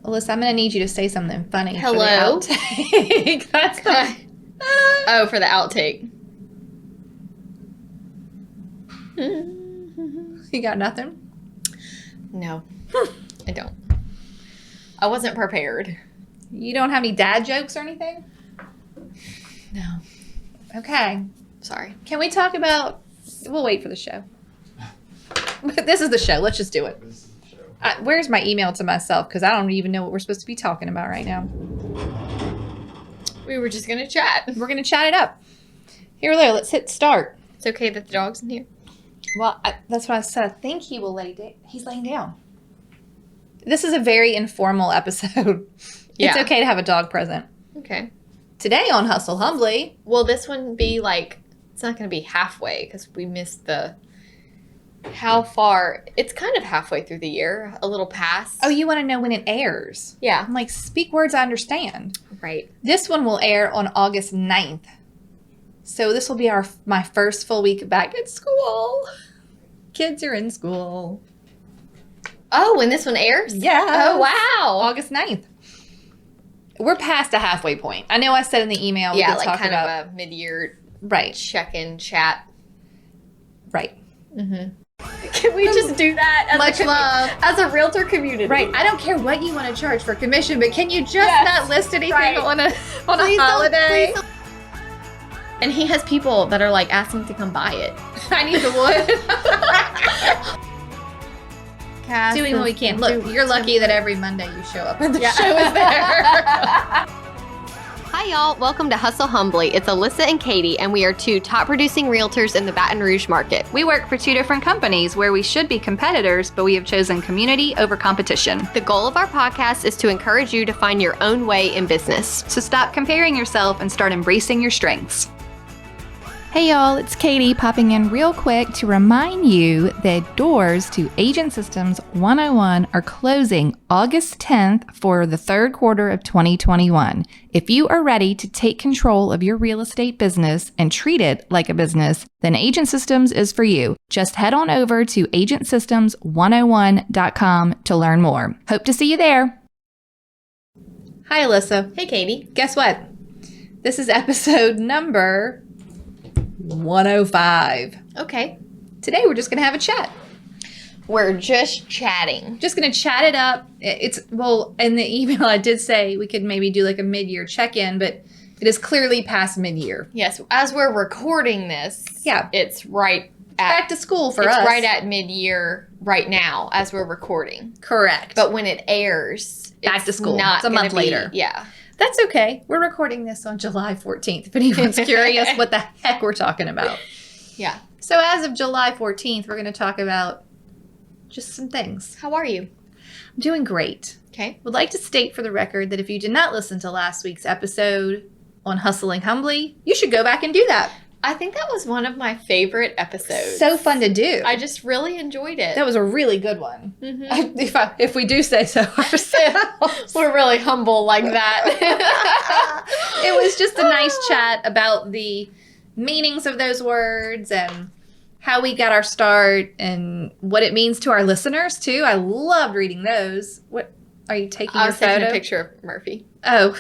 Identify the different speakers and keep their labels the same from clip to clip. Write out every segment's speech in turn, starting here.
Speaker 1: Alyssa, I'm going to need you to say something funny.
Speaker 2: Hello?
Speaker 1: For the outtake. That's the...
Speaker 2: Oh, for the outtake.
Speaker 1: You got nothing?
Speaker 2: No, I don't. I wasn't prepared.
Speaker 1: You don't have any dad jokes or anything?
Speaker 2: No.
Speaker 1: Okay.
Speaker 2: Sorry.
Speaker 1: Can we talk about... We'll wait for the show. This is the show. Let's just do it.
Speaker 3: This is the show.
Speaker 1: Where's my email to myself? Because I don't even know what we're supposed to be talking about right now.
Speaker 2: We were just going to chat.
Speaker 1: We're going to chat it up. Here, let's hit start.
Speaker 2: It's okay that the dog's in here.
Speaker 1: Well, that's what I said. I think he will lay down. He's laying down. This is a very informal episode.
Speaker 2: Yeah.
Speaker 1: It's okay to have a dog present.
Speaker 2: Okay.
Speaker 1: Today on Hustle Humbly.
Speaker 2: Will this one be like, it's not going to be halfway because we missed the, how far, it's kind of halfway through the year, a little past.
Speaker 1: Oh, you want to know when it airs?
Speaker 2: Yeah.
Speaker 1: I'm like, speak words I understand.
Speaker 2: Right.
Speaker 1: This one will air on August 9th. So this will be my first full week back at school. Kids are in school.
Speaker 2: Oh, when this one airs?
Speaker 1: Yeah.
Speaker 2: Oh, wow.
Speaker 1: August 9th. We're past a halfway point. I know I said in the email we
Speaker 2: Yeah,
Speaker 1: could
Speaker 2: like
Speaker 1: talk
Speaker 2: kind
Speaker 1: about...
Speaker 2: of a mid-year
Speaker 1: Right.
Speaker 2: check-in chat.
Speaker 1: Right.
Speaker 2: Mm-hmm. Can we just do that as
Speaker 1: Much love.
Speaker 2: As a realtor community?
Speaker 1: Right. I don't care what you want to charge for commission, but can you just not list anything
Speaker 2: right.
Speaker 1: on a
Speaker 2: Please
Speaker 1: holiday?
Speaker 2: Don't. And he has people that are like asking to come buy it.
Speaker 1: I need the wood. Doing what we can. Look, you're lucky that every Monday you show up and the show is there.
Speaker 2: Hi, y'all. Welcome to Hustle Humbly. It's Alyssa and Katie, and we are two top producing realtors in the Baton Rouge market.
Speaker 1: We work for two different companies where we should be competitors, but we have chosen community over competition.
Speaker 2: The goal of our podcast is to encourage you to find your own way in business.
Speaker 1: So stop comparing yourself and start embracing your strengths. Hey y'all, it's Katie popping in real quick to remind you that doors to Agent Systems 101 are closing August 10th for the third quarter of 2021. If you are ready to take control of your real estate business and treat it like a business, then Agent Systems is for you. Just head on over to agentsystems101.com to learn more. Hope to see you there. Hi, Alyssa.
Speaker 2: Hey, Katie.
Speaker 1: Guess what? This is episode number 105.
Speaker 2: Okay.
Speaker 1: Today we're just going to have a chat.
Speaker 2: We're just chatting.
Speaker 1: Just going to chat it up. Well, in the email I did say we could maybe do like a mid-year check-in, but it is clearly past mid-year.
Speaker 2: Yes. As we're recording this,
Speaker 1: yeah,
Speaker 2: it's right at...
Speaker 1: back to school for us.
Speaker 2: It's right at mid-year right now as we're recording.
Speaker 1: Correct.
Speaker 2: But when it airs,
Speaker 1: back to school.
Speaker 2: Not
Speaker 1: it's a month later.
Speaker 2: Yeah.
Speaker 1: That's okay. We're recording this on July 14th, if anyone's curious what the heck we're talking about.
Speaker 2: Yeah.
Speaker 1: So as of July 14th, we're going to talk about just some things.
Speaker 2: How are you?
Speaker 1: I'm doing great.
Speaker 2: Okay.
Speaker 1: Would like to state for the record that if you did not listen to last week's episode on Hustling Humbly, you should go back and do that.
Speaker 2: I think that was one of my favorite episodes.
Speaker 1: So fun to do.
Speaker 2: I just really enjoyed it.
Speaker 1: That was a really good one.
Speaker 2: Mm-hmm.
Speaker 1: If we do say so ourselves.
Speaker 2: We're really humble like that.
Speaker 1: It was just a nice chat about the meanings of those words and how we got our start and what it means to our listeners, too. I loved reading those. What are you taking your photo?
Speaker 2: I was taking a picture of Murphy.
Speaker 1: Oh.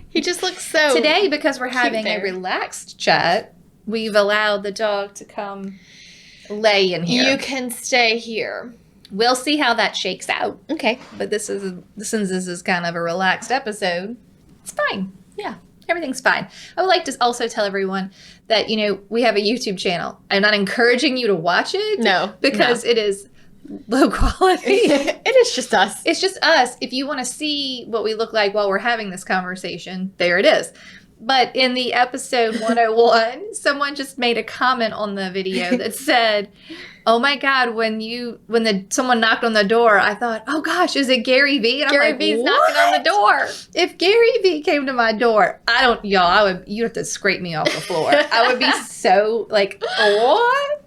Speaker 2: He just looks so
Speaker 1: Today, because we're having
Speaker 2: there.
Speaker 1: a relaxed chat, we've allowed the dog to come lay in here.
Speaker 2: You can stay here.
Speaker 1: We'll see how that shakes out.
Speaker 2: Okay.
Speaker 1: But since this is kind of a relaxed episode, it's fine. Yeah, everything's fine. I would like to also tell everyone that, we have a YouTube channel. I'm not encouraging you to watch it.
Speaker 2: No.
Speaker 1: Because it is low quality.
Speaker 2: It is just us.
Speaker 1: It's just us. If you want to see what we look like while we're having this conversation, there it is. But in the episode 101, someone just made a comment on the video that said, "Oh my God, when someone knocked on the door, I thought, oh gosh, is it Gary V?" And
Speaker 2: Gary
Speaker 1: I'm like,
Speaker 2: V's
Speaker 1: what?
Speaker 2: knocking on the door.
Speaker 1: If Gary V came to my door, you'd have to scrape me off the floor. I would be so like, what?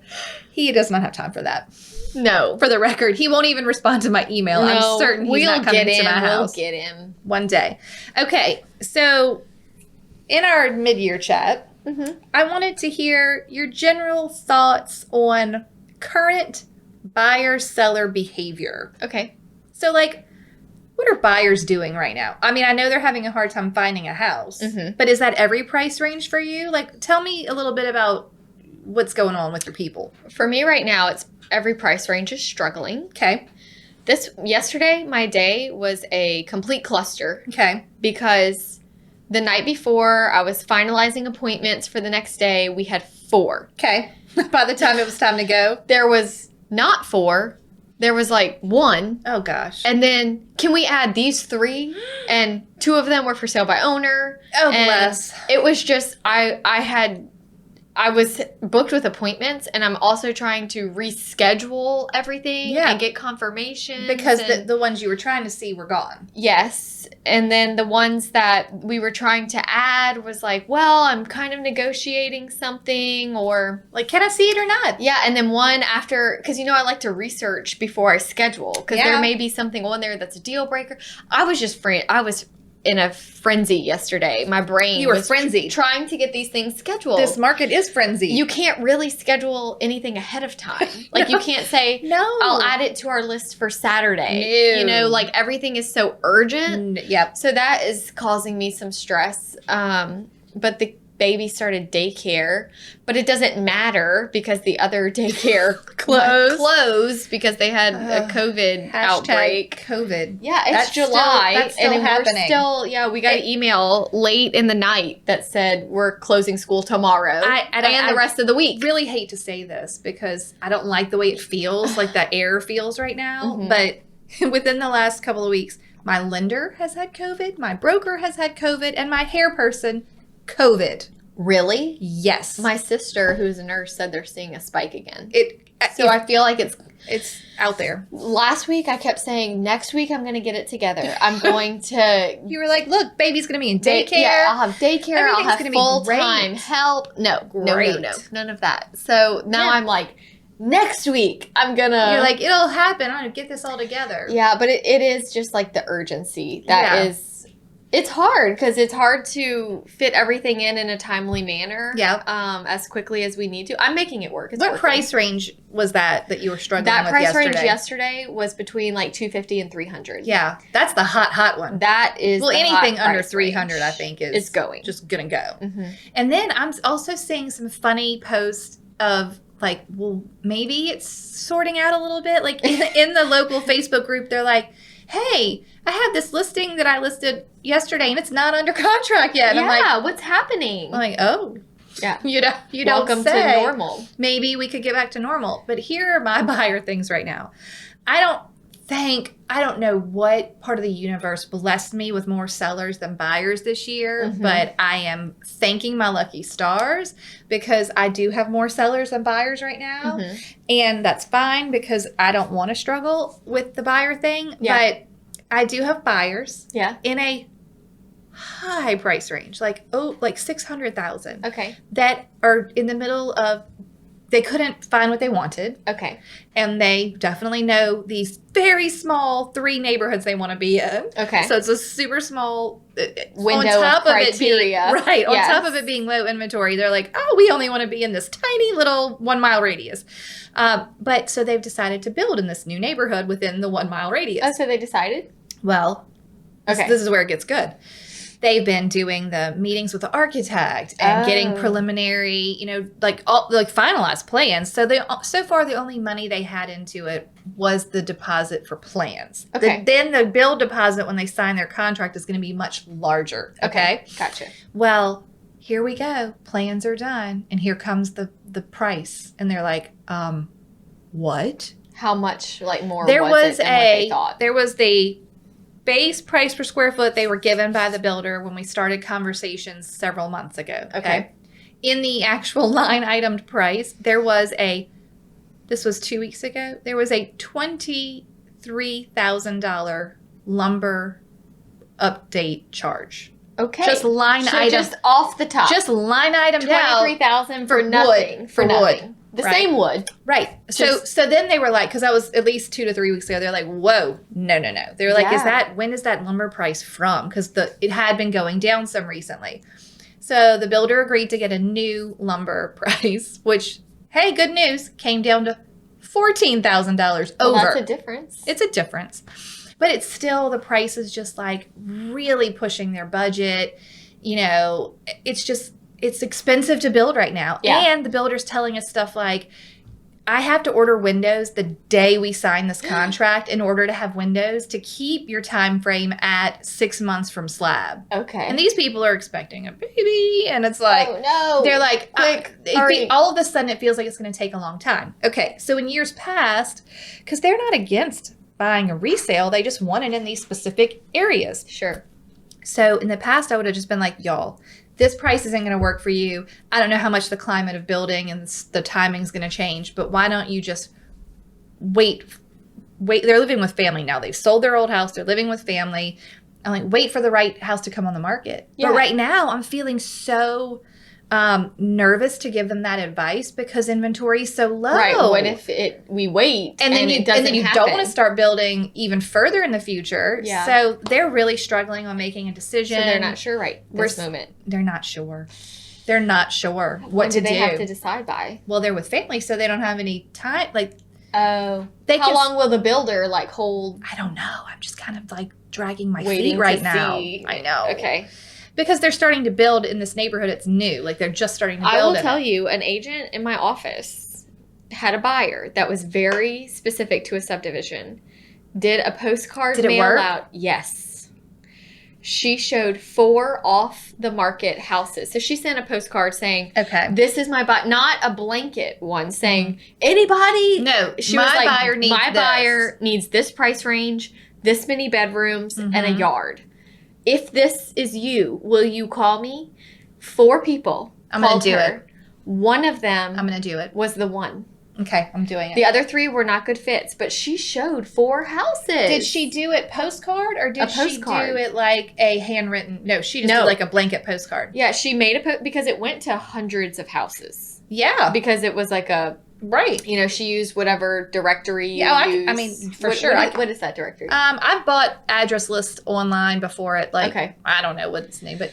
Speaker 1: He does not have time for that.
Speaker 2: No.
Speaker 1: For the record, he won't even respond to my email.
Speaker 2: No,
Speaker 1: I'm certain he's not coming to my house.
Speaker 2: We'll get him.
Speaker 1: One day. Okay, so in our mid-year chat, I wanted to hear your general thoughts on current buyer-seller behavior.
Speaker 2: Okay.
Speaker 1: So, what what are buyers doing right now? I mean, I know they're having a hard time finding a house, but is that every price range for you? Like, tell me a little bit about what's going on with your people.
Speaker 2: For me right now, it's every price range is struggling.
Speaker 1: Okay.
Speaker 2: Yesterday, my day was a complete cluster.
Speaker 1: Okay.
Speaker 2: Because the night before, I was finalizing appointments for the next day. We had 4.
Speaker 1: Okay. By the time it was time to go,
Speaker 2: There was not 4. There was like 1.
Speaker 1: oh gosh.
Speaker 2: And then, can we add these 3? And 2 of them were for sale by owner.
Speaker 1: Oh,
Speaker 2: And
Speaker 1: bless.
Speaker 2: It was just, I was booked with appointments, and I'm also trying to reschedule everything and get confirmation.
Speaker 1: Because the ones you were trying to see were gone.
Speaker 2: Yes. And then the ones that we were trying to add was like, well, I'm kind of negotiating something, or
Speaker 1: Like, can I see it or not?
Speaker 2: yeah. And then one after, because I like to research before I schedule, because there may be something on there that's a deal breaker. I was in a frenzy yesterday. My brain
Speaker 1: You were
Speaker 2: was
Speaker 1: frenzied.
Speaker 2: trying to get these things scheduled.
Speaker 1: This market is frenzied.
Speaker 2: You can't really schedule anything ahead of time. Like, you can't say,
Speaker 1: No.
Speaker 2: I'll add it to our list for Saturday.
Speaker 1: No.
Speaker 2: Like, everything is so urgent.
Speaker 1: Yep.
Speaker 2: So that is causing me some stress. But the baby started daycare, but it doesn't matter because the other daycare closed because they had a COVID outbreak.
Speaker 1: COVID.
Speaker 2: Yeah, it's
Speaker 1: That's
Speaker 2: July,
Speaker 1: that's still
Speaker 2: and
Speaker 1: happening.
Speaker 2: we got an email late in the night that said we're closing school tomorrow and the rest of the week.
Speaker 1: Really hate to say this because I don't like the way it feels, like that air feels right now. But within the last couple of weeks, my lender has had COVID, my broker has had COVID, and my hair person, COVID.
Speaker 2: Really?
Speaker 1: Yes.
Speaker 2: My sister, who's a nurse, said they're seeing a spike again.
Speaker 1: So
Speaker 2: I feel like
Speaker 1: it's out there.
Speaker 2: Last week, I kept saying, next week, I'm going to get it together. I'm going to...
Speaker 1: You were like, look, baby's going to be in daycare.
Speaker 2: Yeah, I'll have daycare. I'll
Speaker 1: Everything's
Speaker 2: have
Speaker 1: gonna be
Speaker 2: full-time
Speaker 1: great.
Speaker 2: help. No,
Speaker 1: Great.
Speaker 2: none of that. So now I'm like, next week, I'm going to...
Speaker 1: You're like, it'll happen. I'm going to get this all together.
Speaker 2: Yeah, but it is just like the urgency that is... It's hard because it's hard to fit everything in a timely manner.
Speaker 1: Yeah.
Speaker 2: As quickly as we need to. I'm making it work. It's
Speaker 1: What
Speaker 2: working.
Speaker 1: price range was that you were struggling with
Speaker 2: That price
Speaker 1: yesterday?
Speaker 2: range yesterday was between like $250 and $300.
Speaker 1: Yeah, that's the hot one.
Speaker 2: That is
Speaker 1: Well,
Speaker 2: the
Speaker 1: anything
Speaker 2: hot
Speaker 1: under
Speaker 2: price
Speaker 1: 300,
Speaker 2: range
Speaker 1: I think,
Speaker 2: is going.
Speaker 1: just gonna go.
Speaker 2: Mm-hmm.
Speaker 1: And then I'm also seeing some funny posts of like, well, maybe it's sorting out a little bit. Like in the local Facebook group, they're like, hey, I have this listing that I listed yesterday and it's not under contract yet. And
Speaker 2: Yeah,
Speaker 1: I'm like,
Speaker 2: what's happening?
Speaker 1: I'm like, oh,
Speaker 2: Yeah.
Speaker 1: you don't
Speaker 2: Welcome
Speaker 1: say.
Speaker 2: to normal.
Speaker 1: Maybe we could get back to normal. But here are my buyer things right now. I don't know what part of the universe blessed me with more sellers than buyers this year, but I am thanking my lucky stars because I do have more sellers than buyers right now. And that's fine because I don't want to struggle with the buyer thing.
Speaker 2: Yeah.
Speaker 1: But I do have buyers
Speaker 2: Yeah.
Speaker 1: in a high price range, like $600,000
Speaker 2: Okay.
Speaker 1: that are in the middle of, they couldn't find what they wanted.
Speaker 2: Okay.
Speaker 1: And they definitely know these very small 3 neighborhoods they want to be in.
Speaker 2: Okay.
Speaker 1: So it's a super small
Speaker 2: Window of criteria.
Speaker 1: On
Speaker 2: Yes.
Speaker 1: top of it being low inventory, they're like, oh, we only want to be in this tiny little 1 mile radius. But so they've decided to build in this new neighborhood within the 1 mile radius.
Speaker 2: Oh, so they decided?
Speaker 1: Well,
Speaker 2: Okay.
Speaker 1: this is where it gets good. They've been doing the meetings with the architect and getting preliminary, finalized plans. So far, the only money they had into it was the deposit for plans.
Speaker 2: Okay.
Speaker 1: Then the bill deposit when they sign their contract is going to be much larger. Okay.
Speaker 2: Gotcha.
Speaker 1: Well, here we go. Plans are done, and here comes the price, and they're like, what?
Speaker 2: How much more
Speaker 1: There
Speaker 2: was it than what they thought?
Speaker 1: There was the base price per square foot they were given by the builder when we started conversations several months ago.
Speaker 2: Okay.
Speaker 1: In the actual line itemed price, this was 2 weeks ago, there was a $23,000 lumber update charge.
Speaker 2: Okay.
Speaker 1: Just line item.
Speaker 2: Just off the top.
Speaker 1: Just line item down.
Speaker 2: $23,000 for
Speaker 1: for
Speaker 2: nothing.
Speaker 1: wood.
Speaker 2: For
Speaker 1: For
Speaker 2: nothing.
Speaker 1: wood.
Speaker 2: The
Speaker 1: Right.
Speaker 2: same wood.
Speaker 1: Right. So then they were like, because that was at least 2 to 3 weeks ago, they're like, whoa, no. They were like,
Speaker 2: Yeah.
Speaker 1: when is that lumber price from? Because it had been going down some recently. So the builder agreed to get a new lumber price, which, hey, good news, came down to $14,000 over.
Speaker 2: Well, that's a difference.
Speaker 1: It's a difference. but it's still, the price is just like really pushing their budget. You know, it's expensive to build right now.
Speaker 2: Yeah.
Speaker 1: And the builder's telling us stuff like, I have to order windows the day we sign this contract in order to have windows to keep your time frame at 6 months from slab.
Speaker 2: Okay.
Speaker 1: And these people are expecting a baby, and it's like,
Speaker 2: oh, no.
Speaker 1: they're like,
Speaker 2: Quick, hurry.
Speaker 1: all of a sudden it feels like it's going to take a long time. Okay, so in years past, because they're not against buying a resale, they just want it in these specific areas.
Speaker 2: Sure.
Speaker 1: So in the past, I would have just been like, y'all, this price isn't going to work for you. I don't know how much the climate of building and the timing's going to change, but why don't you just wait? They're living with family now. They've sold their old house. They're living with family. I'm like, wait for the right house to come on the market.
Speaker 2: Yeah.
Speaker 1: But right now, I'm feeling so nervous to give them that advice because inventory is so low.
Speaker 2: Right. What if we wait
Speaker 1: and then
Speaker 2: it doesn't
Speaker 1: you
Speaker 2: happen?
Speaker 1: don't want to start building even further in the future.
Speaker 2: Yeah.
Speaker 1: So they're really struggling on making a decision.
Speaker 2: So they're not sure this moment.
Speaker 1: They're not sure. They're not sure what to do.
Speaker 2: When do they have to decide by?
Speaker 1: Well, they're with family, so they don't have any time. Like,
Speaker 2: oh, how long will the builder hold?
Speaker 1: I don't know. I'm just kind of like dragging my
Speaker 2: Waiting
Speaker 1: feet right
Speaker 2: to
Speaker 1: now.
Speaker 2: see.
Speaker 1: I know.
Speaker 2: Okay.
Speaker 1: Because they're starting to build in this neighborhood. It's new. Like, they're just starting to build.
Speaker 2: I will tell you, an agent in my office had a buyer that was very specific to a subdivision. Did a postcard
Speaker 1: Did it
Speaker 2: mail
Speaker 1: work?
Speaker 2: out. Yes. She showed 4 off-the-market houses. So she sent a postcard saying,
Speaker 1: okay,
Speaker 2: this is my buyer. Not a blanket one saying, anybody.
Speaker 1: No,
Speaker 2: She
Speaker 1: my
Speaker 2: was like,
Speaker 1: buyer needs
Speaker 2: my
Speaker 1: this.
Speaker 2: buyer needs this price range, this many bedrooms, and a
Speaker 1: Mhm.
Speaker 2: yard. If this is you, will you call me? 4 people.
Speaker 1: I'm going
Speaker 2: called
Speaker 1: to do
Speaker 2: her.
Speaker 1: it.
Speaker 2: One of them
Speaker 1: I'm going to do it.
Speaker 2: was the one.
Speaker 1: Okay, I'm doing it.
Speaker 2: The other 3 were not good fits, but she showed 4 houses.
Speaker 1: Did she do it postcard or did she do it like a handwritten? No, she just did like a blanket postcard.
Speaker 2: Yeah, she made a because it went to hundreds of houses.
Speaker 1: Yeah.
Speaker 2: Because it was like a,
Speaker 1: right.
Speaker 2: you know, she used whatever directory you
Speaker 1: Yeah,
Speaker 2: use.
Speaker 1: I mean, for
Speaker 2: What-
Speaker 1: sure.
Speaker 2: What is that directory?
Speaker 1: I've bought address lists online before it. Like,
Speaker 2: Okay.
Speaker 1: I don't know what its name, but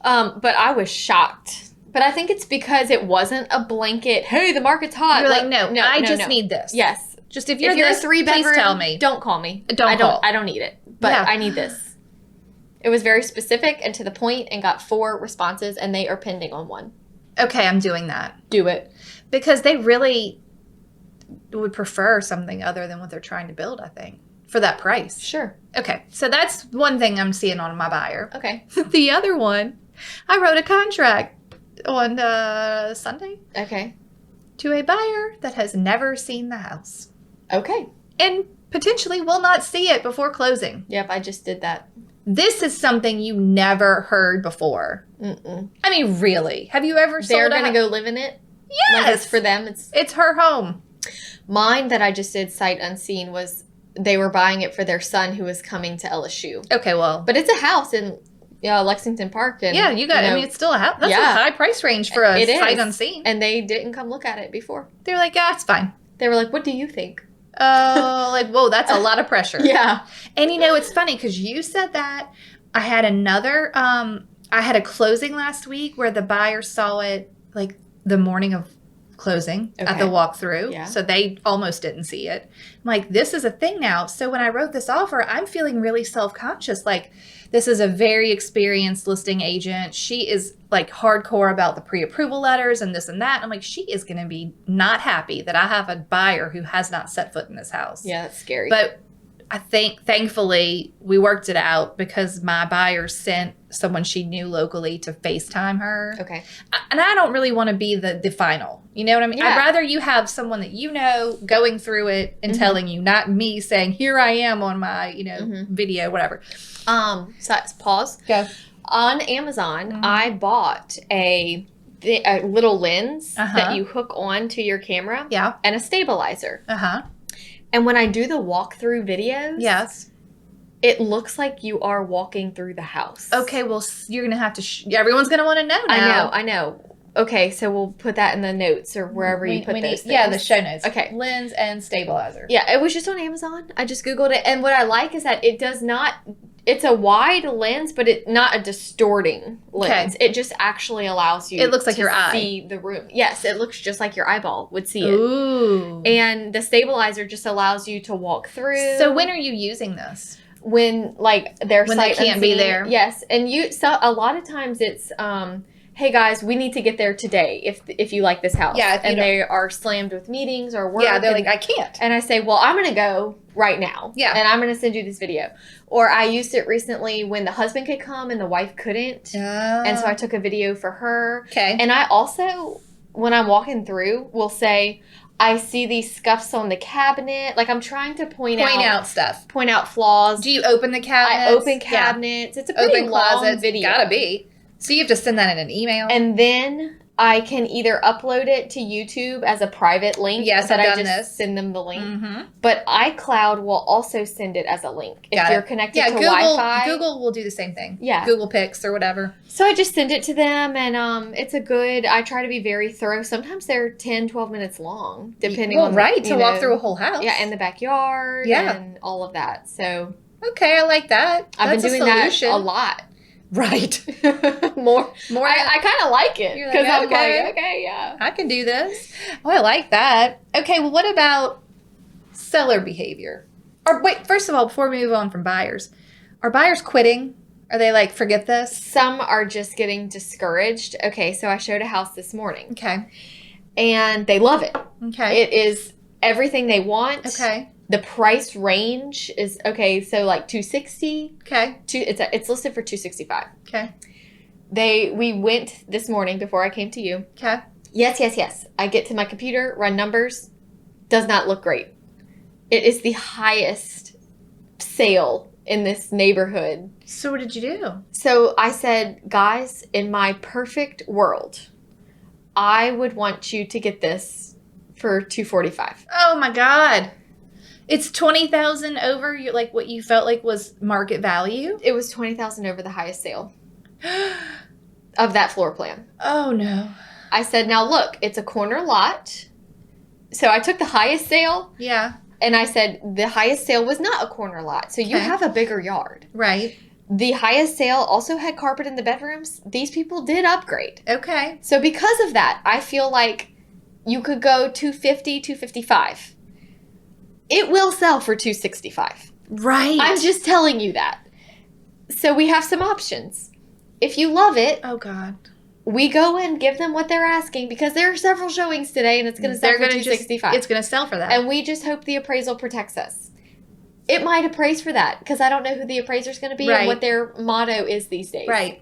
Speaker 2: But I was shocked. But I think it's because it wasn't a blanket, hey, the market's hot.
Speaker 1: you're like, no, I just need this.
Speaker 2: Yes.
Speaker 1: Just if
Speaker 2: If you're a
Speaker 1: this,
Speaker 2: 3-bedroom,
Speaker 1: please tell me.
Speaker 2: don't call me.
Speaker 1: Don't call.
Speaker 2: I don't need it. But
Speaker 1: Yeah.
Speaker 2: I need this. It was very specific and to the point and got 4 responses and they are pending on 1.
Speaker 1: Okay, I'm doing that.
Speaker 2: Do it.
Speaker 1: Because they really would prefer something other than what they're trying to build, I think, for that price.
Speaker 2: Sure.
Speaker 1: Okay, so that's one thing I'm seeing on my buyer.
Speaker 2: Okay.
Speaker 1: The other one, I wrote a contract on Sunday
Speaker 2: Okay.
Speaker 1: to a buyer that has never seen the house
Speaker 2: Okay.
Speaker 1: and potentially will not see it before closing.
Speaker 2: Yep, I just did that.
Speaker 1: This is something you never heard before.
Speaker 2: Mm-mm.
Speaker 1: I mean, really? Have you ever
Speaker 2: They're
Speaker 1: sold
Speaker 2: going to go live in it?
Speaker 1: Yes.
Speaker 2: Like it's for them?
Speaker 1: It's her home.
Speaker 2: Mine that I just did sight unseen was they were buying it for their son who was coming to LSU.
Speaker 1: Okay, well.
Speaker 2: But it's a house in Lexington Park. And,
Speaker 1: Yeah, you got. I mean, it's still a house. That's a high price range for a
Speaker 2: It is.
Speaker 1: sight unseen.
Speaker 2: And they didn't come look at it before.
Speaker 1: They're like, yeah, it's fine.
Speaker 2: They were like, "What do you think?"
Speaker 1: Oh, like, whoa, that's a lot of pressure.
Speaker 2: Yeah.
Speaker 1: And you know, it's funny because you said that. I had another. I had a closing last week where the buyer saw it like the morning of closing at the walkthrough.
Speaker 2: Yeah.
Speaker 1: So they almost didn't see it. I'm like, this is a thing now. So when I wrote this offer, I'm feeling really self-conscious. Like, this is a very experienced listing agent. She is like hardcore about the pre-approval letters and this and that. I'm like, she is going to be not happy that I have a buyer who has not set foot in this house.
Speaker 2: Yeah, that's scary.
Speaker 1: But I think, thankfully, we worked it out because my buyer sent someone she knew locally to FaceTime her.
Speaker 2: Okay.
Speaker 1: And I don't really want to be the final. You know what I mean?
Speaker 2: Yeah.
Speaker 1: I'd rather you have someone that you know going through it and telling you, not me saying, here I am on my, video, whatever.
Speaker 2: So let's pause.
Speaker 1: Go.
Speaker 2: On Amazon, I bought a little lens that you hook on to your camera.
Speaker 1: Yeah.
Speaker 2: And a stabilizer.
Speaker 1: Uh-huh.
Speaker 2: And when I do the walkthrough videos,
Speaker 1: Yes.
Speaker 2: it looks like you are walking through the house.
Speaker 1: Okay, well, you're going to have to, everyone's going to want to know now.
Speaker 2: I know. Okay, so we'll put that in the notes or wherever you put those things.
Speaker 1: Yeah, the show notes.
Speaker 2: Okay.
Speaker 1: Lens and stabilizer.
Speaker 2: Yeah, it was just on Amazon. I just Googled it. And what I like is that it does not, it's a wide lens, but it's not a distorting lens.
Speaker 1: Okay.
Speaker 2: It just actually allows you
Speaker 1: It looks like
Speaker 2: to
Speaker 1: your eye.
Speaker 2: see the room. Yes, it looks just like your eyeball would see it.
Speaker 1: Ooh.
Speaker 2: And the stabilizer just allows you to walk through.
Speaker 1: So when are you using this?
Speaker 2: when like their
Speaker 1: When
Speaker 2: site
Speaker 1: they can't be
Speaker 2: unseen.
Speaker 1: there.
Speaker 2: Yes, and so a lot of times it's hey guys, we need to get there today if you like this house.
Speaker 1: Yeah,
Speaker 2: and they are slammed with meetings or work.
Speaker 1: Yeah, they're like, I can't.
Speaker 2: And I say, well, I'm going to go right now.
Speaker 1: Yeah.
Speaker 2: And I'm going to send you this video. Or I used it recently when the husband could come and the wife couldn't. And so I took a video for her.
Speaker 1: Okay.
Speaker 2: And I also, when I'm walking through, will say, I see these scuffs on the cabinet. Like, I'm trying to point out
Speaker 1: stuff.
Speaker 2: Point out flaws.
Speaker 1: Do you open the cabinets?
Speaker 2: I open cabinets. Yeah. It's a pretty
Speaker 1: open
Speaker 2: long
Speaker 1: closets.
Speaker 2: video.
Speaker 1: Gotta be. So you have to send that in an email.
Speaker 2: And then I can either upload it to YouTube as a private link.
Speaker 1: Yes,
Speaker 2: that
Speaker 1: I've
Speaker 2: I
Speaker 1: done
Speaker 2: just
Speaker 1: this.
Speaker 2: send them the link.
Speaker 1: Mm-hmm.
Speaker 2: But iCloud will also send it as a link if you're connected to
Speaker 1: Google,
Speaker 2: Wi-Fi.
Speaker 1: Google will do the same thing.
Speaker 2: Yeah.
Speaker 1: Google Pics or whatever.
Speaker 2: So I just send it to them, and it's a good, I try to be very thorough. Sometimes they're 10, 12 minutes long, depending on,
Speaker 1: to walk through a whole house.
Speaker 2: Yeah, and the backyard and all of that. So.
Speaker 1: Okay, I like that.
Speaker 2: I've been doing that a lot.
Speaker 1: Right.
Speaker 2: more.
Speaker 1: More.
Speaker 2: I kind of like it because I'm like, okay, yeah.
Speaker 1: I can do this. Oh, I like that. Okay, well, what about seller behavior? Or wait, first of all, before we move on from buyers, are buyers quitting? Are they like, forget this?
Speaker 2: Some are just getting discouraged. Okay, so I showed a house this morning.
Speaker 1: Okay.
Speaker 2: And they love it.
Speaker 1: Okay.
Speaker 2: It is everything they want.
Speaker 1: Okay.
Speaker 2: The price range is okay. So like 260.
Speaker 1: Okay.
Speaker 2: It's listed for 265.
Speaker 1: Okay.
Speaker 2: We went this morning before I came to you.
Speaker 1: Okay.
Speaker 2: Yes. I get to my computer, run numbers. Does not look great. It is the highest sale in this neighborhood.
Speaker 1: So what did you do?
Speaker 2: So I said, guys, in my perfect world, I would want you to get this for $245.
Speaker 1: Oh my God. It's $20,000 over like what you felt like was market value?
Speaker 2: It was $20,000 over the highest sale of that floor plan.
Speaker 1: Oh no.
Speaker 2: I said, now look, it's a corner lot. So I took the highest sale.
Speaker 1: Yeah.
Speaker 2: And I said, the highest sale was not a corner lot. So you have a bigger yard.
Speaker 1: Right.
Speaker 2: The highest sale also had carpet in the bedrooms. These people did upgrade.
Speaker 1: Okay.
Speaker 2: So because of that, I feel like you could go 250, 255. It will sell for 265.
Speaker 1: Right.
Speaker 2: I'm just telling you that. So we have some options. If you love it,
Speaker 1: oh God,
Speaker 2: we go and give them what they're asking because there are several showings today and it's going to sell for 265.
Speaker 1: It's going to sell for that.
Speaker 2: And we just hope the appraisal protects us. It might appraise for that because I don't know who the appraiser is going to be and what their motto is these days.
Speaker 1: Right.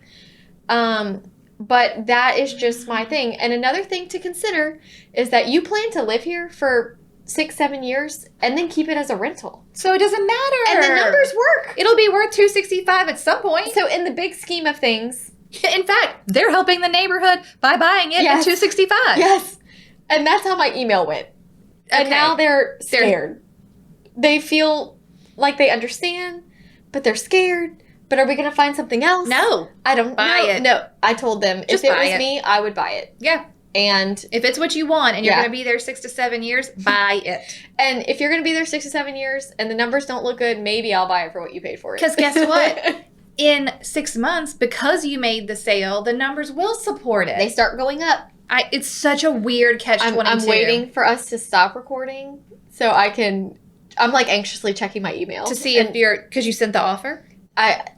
Speaker 2: But that is just my thing. And another thing to consider is that you plan to live here for 6-7 years and then keep it as a rental.
Speaker 1: So it doesn't matter.
Speaker 2: And the numbers work.
Speaker 1: It'll be worth $265 at some point.
Speaker 2: So in the big scheme of things.
Speaker 1: In fact, they're helping the neighborhood by buying it at $265.
Speaker 2: Yes. And that's how my email went. And now they're scared. They feel like they understand, but they're scared. But are we going to find something else?
Speaker 1: No.
Speaker 2: I don't
Speaker 1: buy it.
Speaker 2: No. I told them
Speaker 1: Just
Speaker 2: if it was me, I would buy it.
Speaker 1: Yeah.
Speaker 2: And
Speaker 1: if it's what you want and you're going to be there 6 to 7 years, buy it.
Speaker 2: And if you're going to be there 6 to 7 years and the numbers don't look good, maybe I'll buy it for what you paid for it.
Speaker 1: Because guess what? In 6 months, because you made the sale, the numbers will support it.
Speaker 2: They start going up.
Speaker 1: It's such a weird catch-22.
Speaker 2: I'm waiting for us to stop recording so I can. I'm like anxiously checking my email
Speaker 1: to see if because you sent the offer.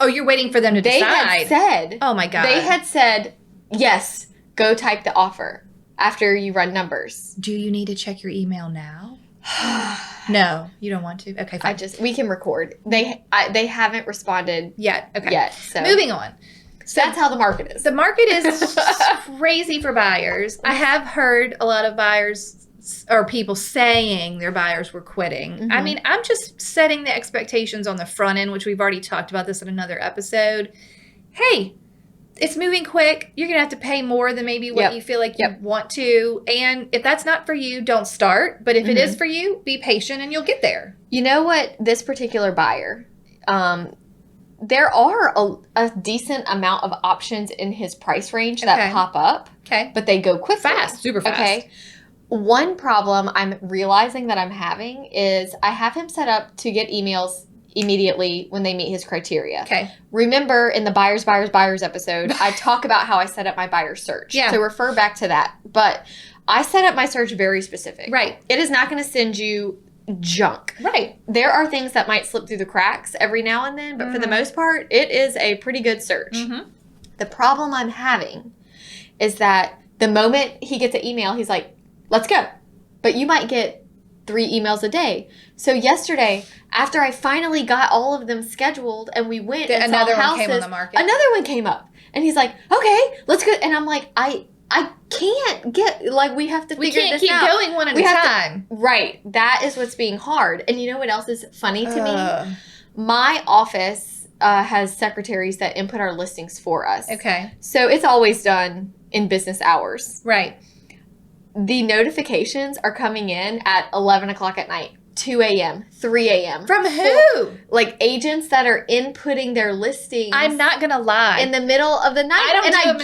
Speaker 1: You're waiting for them to decide.
Speaker 2: They had said.
Speaker 1: Oh my God.
Speaker 2: They had said yes. Go type the offer after you run numbers.
Speaker 1: Do you need to check your email now? No, you don't want to. Okay, fine.
Speaker 2: We can record. They haven't responded
Speaker 1: yet. Okay.
Speaker 2: Yet. So
Speaker 1: moving on.
Speaker 2: So that's how the market is.
Speaker 1: The market is crazy for buyers. I have heard a lot of buyers or people saying their buyers were quitting. Mm-hmm. I mean, I'm just setting the expectations on the front end, which we've already talked about this in another episode. Hey, it's moving quick. You're going to have to pay more than maybe what you feel like you want to. And if that's not for you, don't start. But if it is for you, be patient and you'll get there.
Speaker 2: You know what? This particular buyer, there are a decent amount of options in his price range that pop up.
Speaker 1: Okay.
Speaker 2: But they go quick.
Speaker 1: Fast. Super fast.
Speaker 2: Okay. One problem I'm realizing that I'm having is I have him set up to get emails immediately when they meet his criteria.
Speaker 1: Okay.
Speaker 2: Remember in the buyers episode, I talk about how I set up my buyer search.
Speaker 1: Yeah.
Speaker 2: So refer back to that. But I set up my search very specific.
Speaker 1: Right.
Speaker 2: It is not going to send you junk.
Speaker 1: Right.
Speaker 2: There are things that might slip through the cracks every now and then, but for the most part, it is a pretty good search. The problem I'm having is that the moment he gets an email, he's like, let's go. But you might get 3 emails a day. So yesterday, after I finally got all of them scheduled and we went and saw houses,
Speaker 1: another one came on the market.
Speaker 2: Another one came up. And he's like, okay, let's go. And I'm like, I can't get, like, we have to figure this out.
Speaker 1: We can't keep going one at a time.
Speaker 2: Right. That is what's being hard. And you know what else is funny to me? My office has secretaries that input our listings for us.
Speaker 1: Okay.
Speaker 2: So it's always done in business hours.
Speaker 1: Right.
Speaker 2: The notifications are coming in at 11 o'clock at night, 2 a.m., 3 a.m.
Speaker 1: From who?
Speaker 2: Like agents that are inputting their listings.
Speaker 1: I'm not going to lie.
Speaker 2: In the middle of the night. I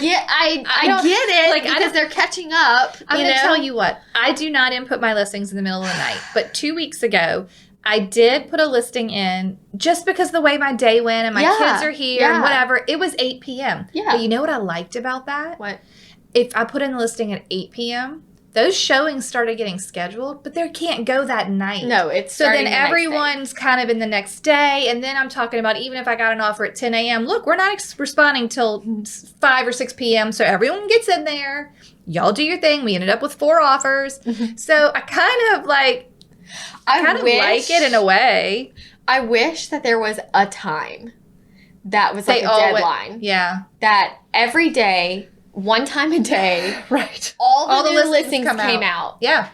Speaker 2: get it like, because they're catching up.
Speaker 1: I'm going to tell you what. I do not input my listings in the middle of the night. But 2 weeks ago, I did put a listing in just because the way my day went and my kids are here and whatever. It was 8 p.m. Yeah. But you know what I liked about that?
Speaker 2: What?
Speaker 1: If I put in the listing at 8 p.m., those showings started getting scheduled, but they can't go that night.
Speaker 2: No, it's
Speaker 1: so then everyone's kind of in the next day, and then I'm talking about even if I got an offer at 10 a.m. Look, we're not responding till 5 or 6 p.m. So everyone gets in there. Y'all do your thing. We ended up with 4 offers. So I kind of like, I kind of like it in a way.
Speaker 2: I wish that there was a time that was like a deadline. That every day. One time a day,
Speaker 1: right?
Speaker 2: All the new listings came out.
Speaker 1: Yeah.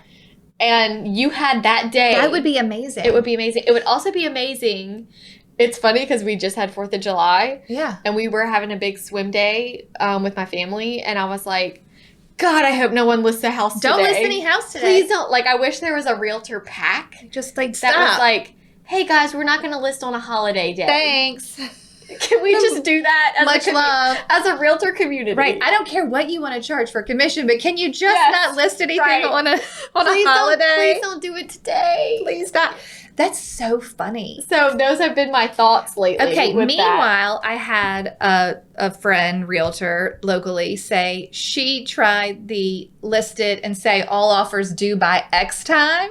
Speaker 2: And you had that day.
Speaker 1: That would be amazing.
Speaker 2: It would be amazing. It would also be amazing. It's funny because we just had 4th of July.
Speaker 1: Yeah.
Speaker 2: And we were having a big swim day with my family. And I was like, God, I hope no one lists a house today.
Speaker 1: Don't list any house today.
Speaker 2: Please don't. Like, I wish there was a realtor pack.
Speaker 1: Just like,
Speaker 2: that was like, hey, guys, we're not going to list on a holiday day.
Speaker 1: Thanks.
Speaker 2: Can we just do that as
Speaker 1: much love
Speaker 2: as a realtor community?
Speaker 1: Right. I don't care what you want to charge for commission, but can you just not list anything on a holiday?
Speaker 2: Please don't do it today.
Speaker 1: Please stop. That's so funny.
Speaker 2: So those have been my thoughts lately.
Speaker 1: Okay. Meanwhile, I had a friend, realtor locally, say she tried the listed and say all offers due by X time.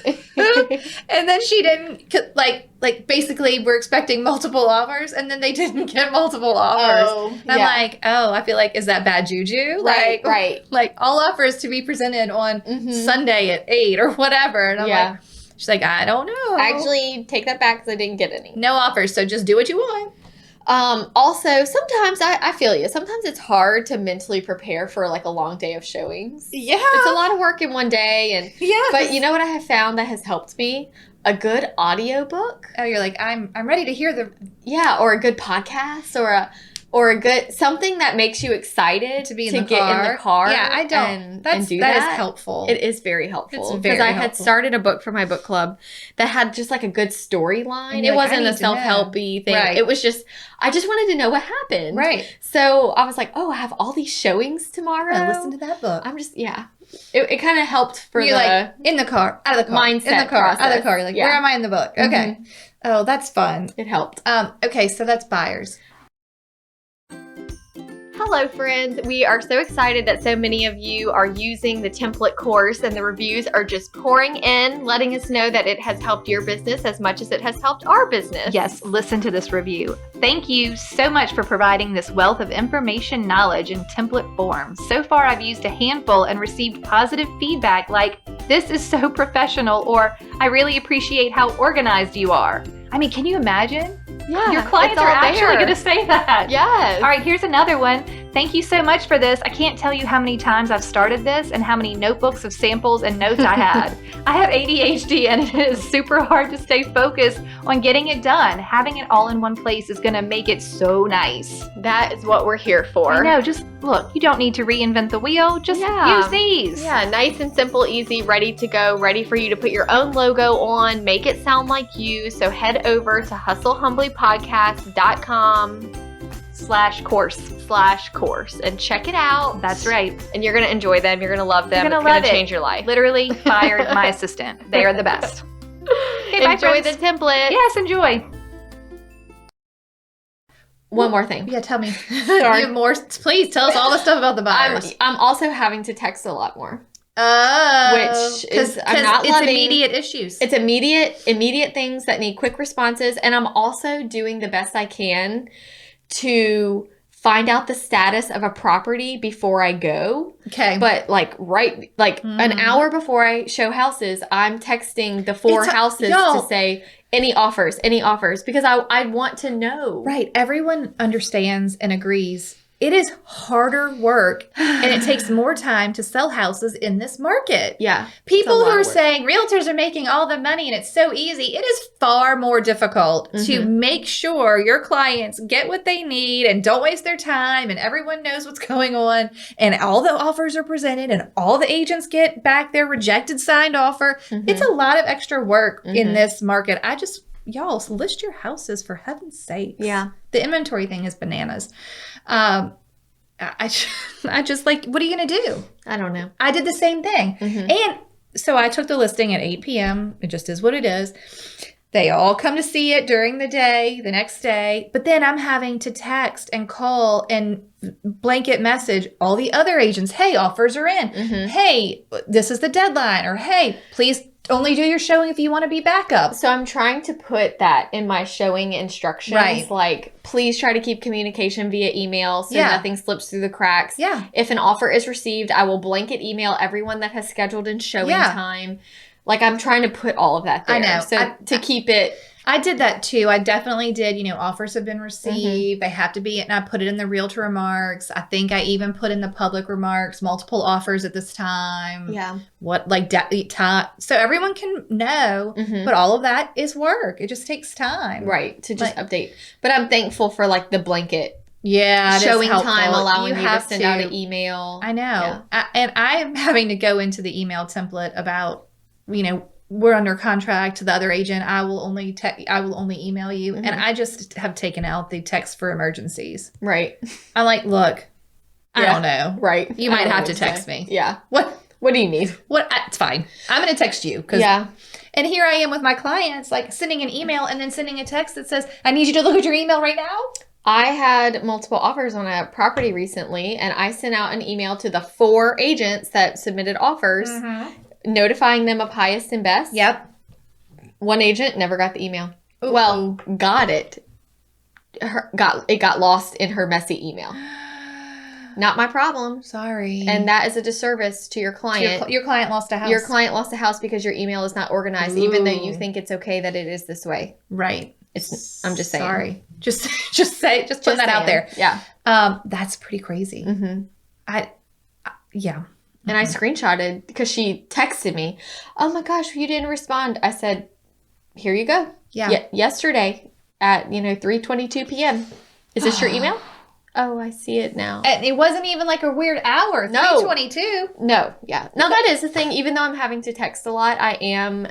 Speaker 1: And then she didn't, like basically we're expecting multiple offers and then they didn't get multiple offers. And I'm like, I feel like, is that bad juju?
Speaker 2: Right.
Speaker 1: Like all offers to be presented on Sunday at 8 or whatever. And I'm like, she's like, I don't know.
Speaker 2: Actually, take that back because I didn't get any.
Speaker 1: No offers, so just do what you want.
Speaker 2: Also, sometimes I feel you. Sometimes it's hard to mentally prepare for like a long day of showings.
Speaker 1: Yeah.
Speaker 2: It's a lot of work in one day. But you know what I have found that has helped me? A good audiobook.
Speaker 1: Oh, you're like, I'm ready to hear the...
Speaker 2: Yeah, or a good podcast or a good something that makes you excited to get in the car.
Speaker 1: Yeah, I don't. That is helpful.
Speaker 2: It is very helpful.
Speaker 1: It's very
Speaker 2: helpful. Because I had started a book for my book club that had just like a good storyline. It wasn't a self-helpy thing.
Speaker 1: Right.
Speaker 2: It was just, I just wanted to know what happened.
Speaker 1: Right.
Speaker 2: So I was like, I have all these showings tomorrow.
Speaker 1: Listen to that book.
Speaker 2: I'm just, It kind of helped for
Speaker 1: You're like, in the car, out of the car,
Speaker 2: mindset
Speaker 1: in the car,
Speaker 2: process.
Speaker 1: out of the car. You're like, where am I in the book? Okay. Oh, that's fun.
Speaker 2: It helped.
Speaker 1: Okay, so that's buyers.
Speaker 2: Hello, friends. We are so excited that so many of you are using the template course and the reviews are just pouring in, letting us know that it has helped your business as much as it has helped our business.
Speaker 1: Yes, listen to this review. Thank you so much for providing this wealth of information, knowledge in template form. So far, I've used a handful and received positive feedback like, this is so professional, or I really appreciate how organized you are. I mean, can you imagine?
Speaker 2: Yeah,
Speaker 1: your clients are actually going to say that.
Speaker 2: Yes.
Speaker 1: All right, here's another one. Thank you so much for this. I can't tell you how many times I've started this and how many notebooks of samples and notes I had. I have ADHD and it is super hard to stay focused on getting it done. Having it all in one place is going to make it so nice.
Speaker 2: That is what we're here for.
Speaker 1: I know, just look, you don't need to reinvent the wheel. Just use these.
Speaker 2: Yeah, nice and simple, easy, ready to go, ready for you to put your own logo on, make it sound like you. So head over to hustlehumblypodcast.com/course and check it out.
Speaker 1: That's right.
Speaker 2: And you're going to enjoy them. You're going to love them.
Speaker 1: You're going to
Speaker 2: change your life.
Speaker 1: Literally fired my assistant. They are the best.
Speaker 2: Okay, enjoy the template.
Speaker 1: Yes, enjoy.
Speaker 2: One more thing.
Speaker 1: Yeah, tell me. You have more. Please tell us all the stuff about the buyers.
Speaker 2: I'm also having to text a lot more. which is I'm not
Speaker 1: it's
Speaker 2: loving.
Speaker 1: immediate issues.
Speaker 2: It's immediate things that need quick responses, and I'm also doing the best I can to find out the status of a property before I go.
Speaker 1: Okay.
Speaker 2: But an hour before I show houses, I'm texting the four houses to say any offers, because I want to know.
Speaker 1: Right. Everyone understands and agrees. It is harder work and it takes more time to sell houses in this market.
Speaker 2: Yeah.
Speaker 1: People who are saying realtors are making all the money and it's so easy, it is far more difficult to make sure your clients get what they need and don't waste their time and everyone knows what's going on and all the offers are presented and all the agents get back their rejected signed offer. It's a lot of extra work in this market. Y'all list your houses for heaven's sake.
Speaker 2: Yeah.
Speaker 1: The inventory thing is bananas. I just like, what are you going to do?
Speaker 2: I don't know.
Speaker 1: I did the same thing. And so I took the listing at 8 p.m. It just is what it is. They all come to see it during the day, the next day. But then I'm having to text and call and blanket message all the other agents. Hey, offers are in. Hey, this is the deadline. Or hey, please only do your showing if you want to be backup.
Speaker 2: So I'm trying to put that in my showing instructions.
Speaker 1: Right.
Speaker 2: Like, please try to keep communication via email so nothing slips through the cracks.
Speaker 1: Yeah.
Speaker 2: If an offer is received, I will blanket email everyone that has scheduled in showing time. Like, I'm trying to put all of that there.
Speaker 1: I know.
Speaker 2: So to keep it...
Speaker 1: I did that too. I definitely did. Offers have been received. They have to be, and I put it in the realtor remarks. I think I even put in the public remarks, multiple offers at this time.
Speaker 2: Yeah.
Speaker 1: What, time. So everyone can know, but all of that is work. It just takes time.
Speaker 2: Right. To just update. But I'm thankful for the blanket.
Speaker 1: Yeah.
Speaker 2: Showing time, allowing you to send out an email.
Speaker 1: I know. Yeah. And I am having to go into the email template about, we're under contract to the other agent. I will only email you. And I just have taken out the text for emergencies.
Speaker 2: Right.
Speaker 1: I'm like, look, I don't know.
Speaker 2: Right.
Speaker 1: You might have to text me.
Speaker 2: Yeah.
Speaker 1: What
Speaker 2: do you need?
Speaker 1: It's fine. I'm going to text you. And here I am with my clients, sending an email and then sending a text that says, I need you to look at your email right now.
Speaker 2: I had multiple offers on a property recently, and I sent out an email to the 4 agents that submitted offers, notifying them of highest and best.
Speaker 1: Yep.
Speaker 2: One agent never got the email. Ooh. Well, got it. It got lost in her messy email. Not my problem.
Speaker 1: Sorry.
Speaker 2: And that is a disservice to your client.
Speaker 1: Your client lost a house.
Speaker 2: Your client lost a house because your email is not organized, even though you think it's okay that it is this way.
Speaker 1: Right.
Speaker 2: I'm just saying.
Speaker 1: Sorry. Just put that out there.
Speaker 2: Yeah.
Speaker 1: That's pretty crazy. Yeah.
Speaker 2: And I screenshotted because she texted me, oh my gosh, you didn't respond. I said, here you go.
Speaker 1: Yeah.
Speaker 2: Yesterday at, 3:22 p.m. Is this your email? Oh, I see it now.
Speaker 1: And it wasn't even a weird hour.
Speaker 2: No.
Speaker 1: 3:22.
Speaker 2: No. Yeah. Now that is the thing. Even though I'm having to text a lot, I am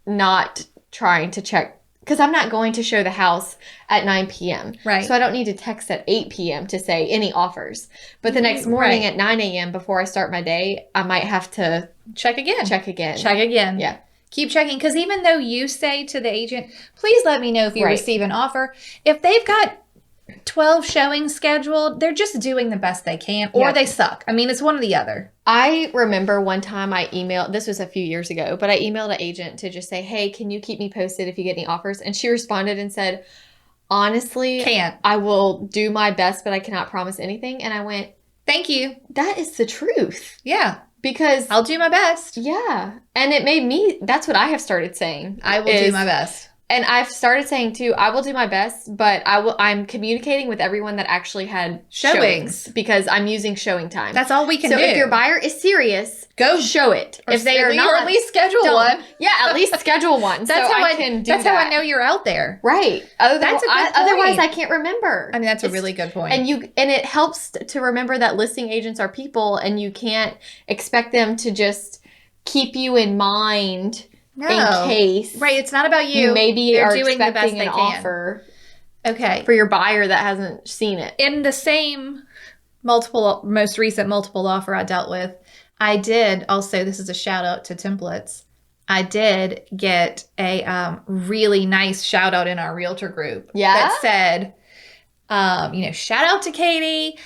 Speaker 2: not trying to check. Because I'm not going to show the house at 9 p.m.
Speaker 1: Right.
Speaker 2: So I don't need to text at 8 p.m. to say any offers. But the next morning at 9 a.m. before I start my day, I might have to
Speaker 1: check again.
Speaker 2: Yeah.
Speaker 1: Keep checking. Because even though you say to the agent, please let me know if you receive an offer. If they've got 12 showings scheduled, they're just doing the best they can. Or they suck. I mean, it's one or the other.
Speaker 2: I remember one time I emailed, this was a few years ago, but I emailed an agent to just say, hey, can you keep me posted if you get any offers? And she responded and said, honestly, I will do my best, but I cannot promise anything. And I went, thank you. That is the truth.
Speaker 1: Yeah.
Speaker 2: Because
Speaker 1: I'll do my best.
Speaker 2: Yeah. And it made me, that's what I have started saying.
Speaker 1: I will do my best.
Speaker 2: And I've started saying too, I will do my best, but I'm communicating with everyone that actually had showings because I'm using showing time.
Speaker 1: That's all we can do.
Speaker 2: So if your buyer is serious, go show it.
Speaker 1: If they are not, or at least schedule one.
Speaker 2: Yeah, at least schedule one.
Speaker 1: That's how I know you're out there.
Speaker 2: Right. That's a good point. Otherwise, I can't remember.
Speaker 1: I mean, that's a really good point.
Speaker 2: And it helps to remember that listing agents are people, and you can't expect them to just keep you in mind.
Speaker 1: No.
Speaker 2: In case.
Speaker 1: Right, it's not about you.
Speaker 2: Maybe they're doing the best they can. Offer.
Speaker 1: Okay.
Speaker 2: For your buyer that hasn't seen it.
Speaker 1: In the same most recent multiple offer I dealt with, I did also, this is a shout out to templates, I did get a really nice shout out in our realtor group.
Speaker 2: Yeah?
Speaker 1: That said, Shout out to Katie.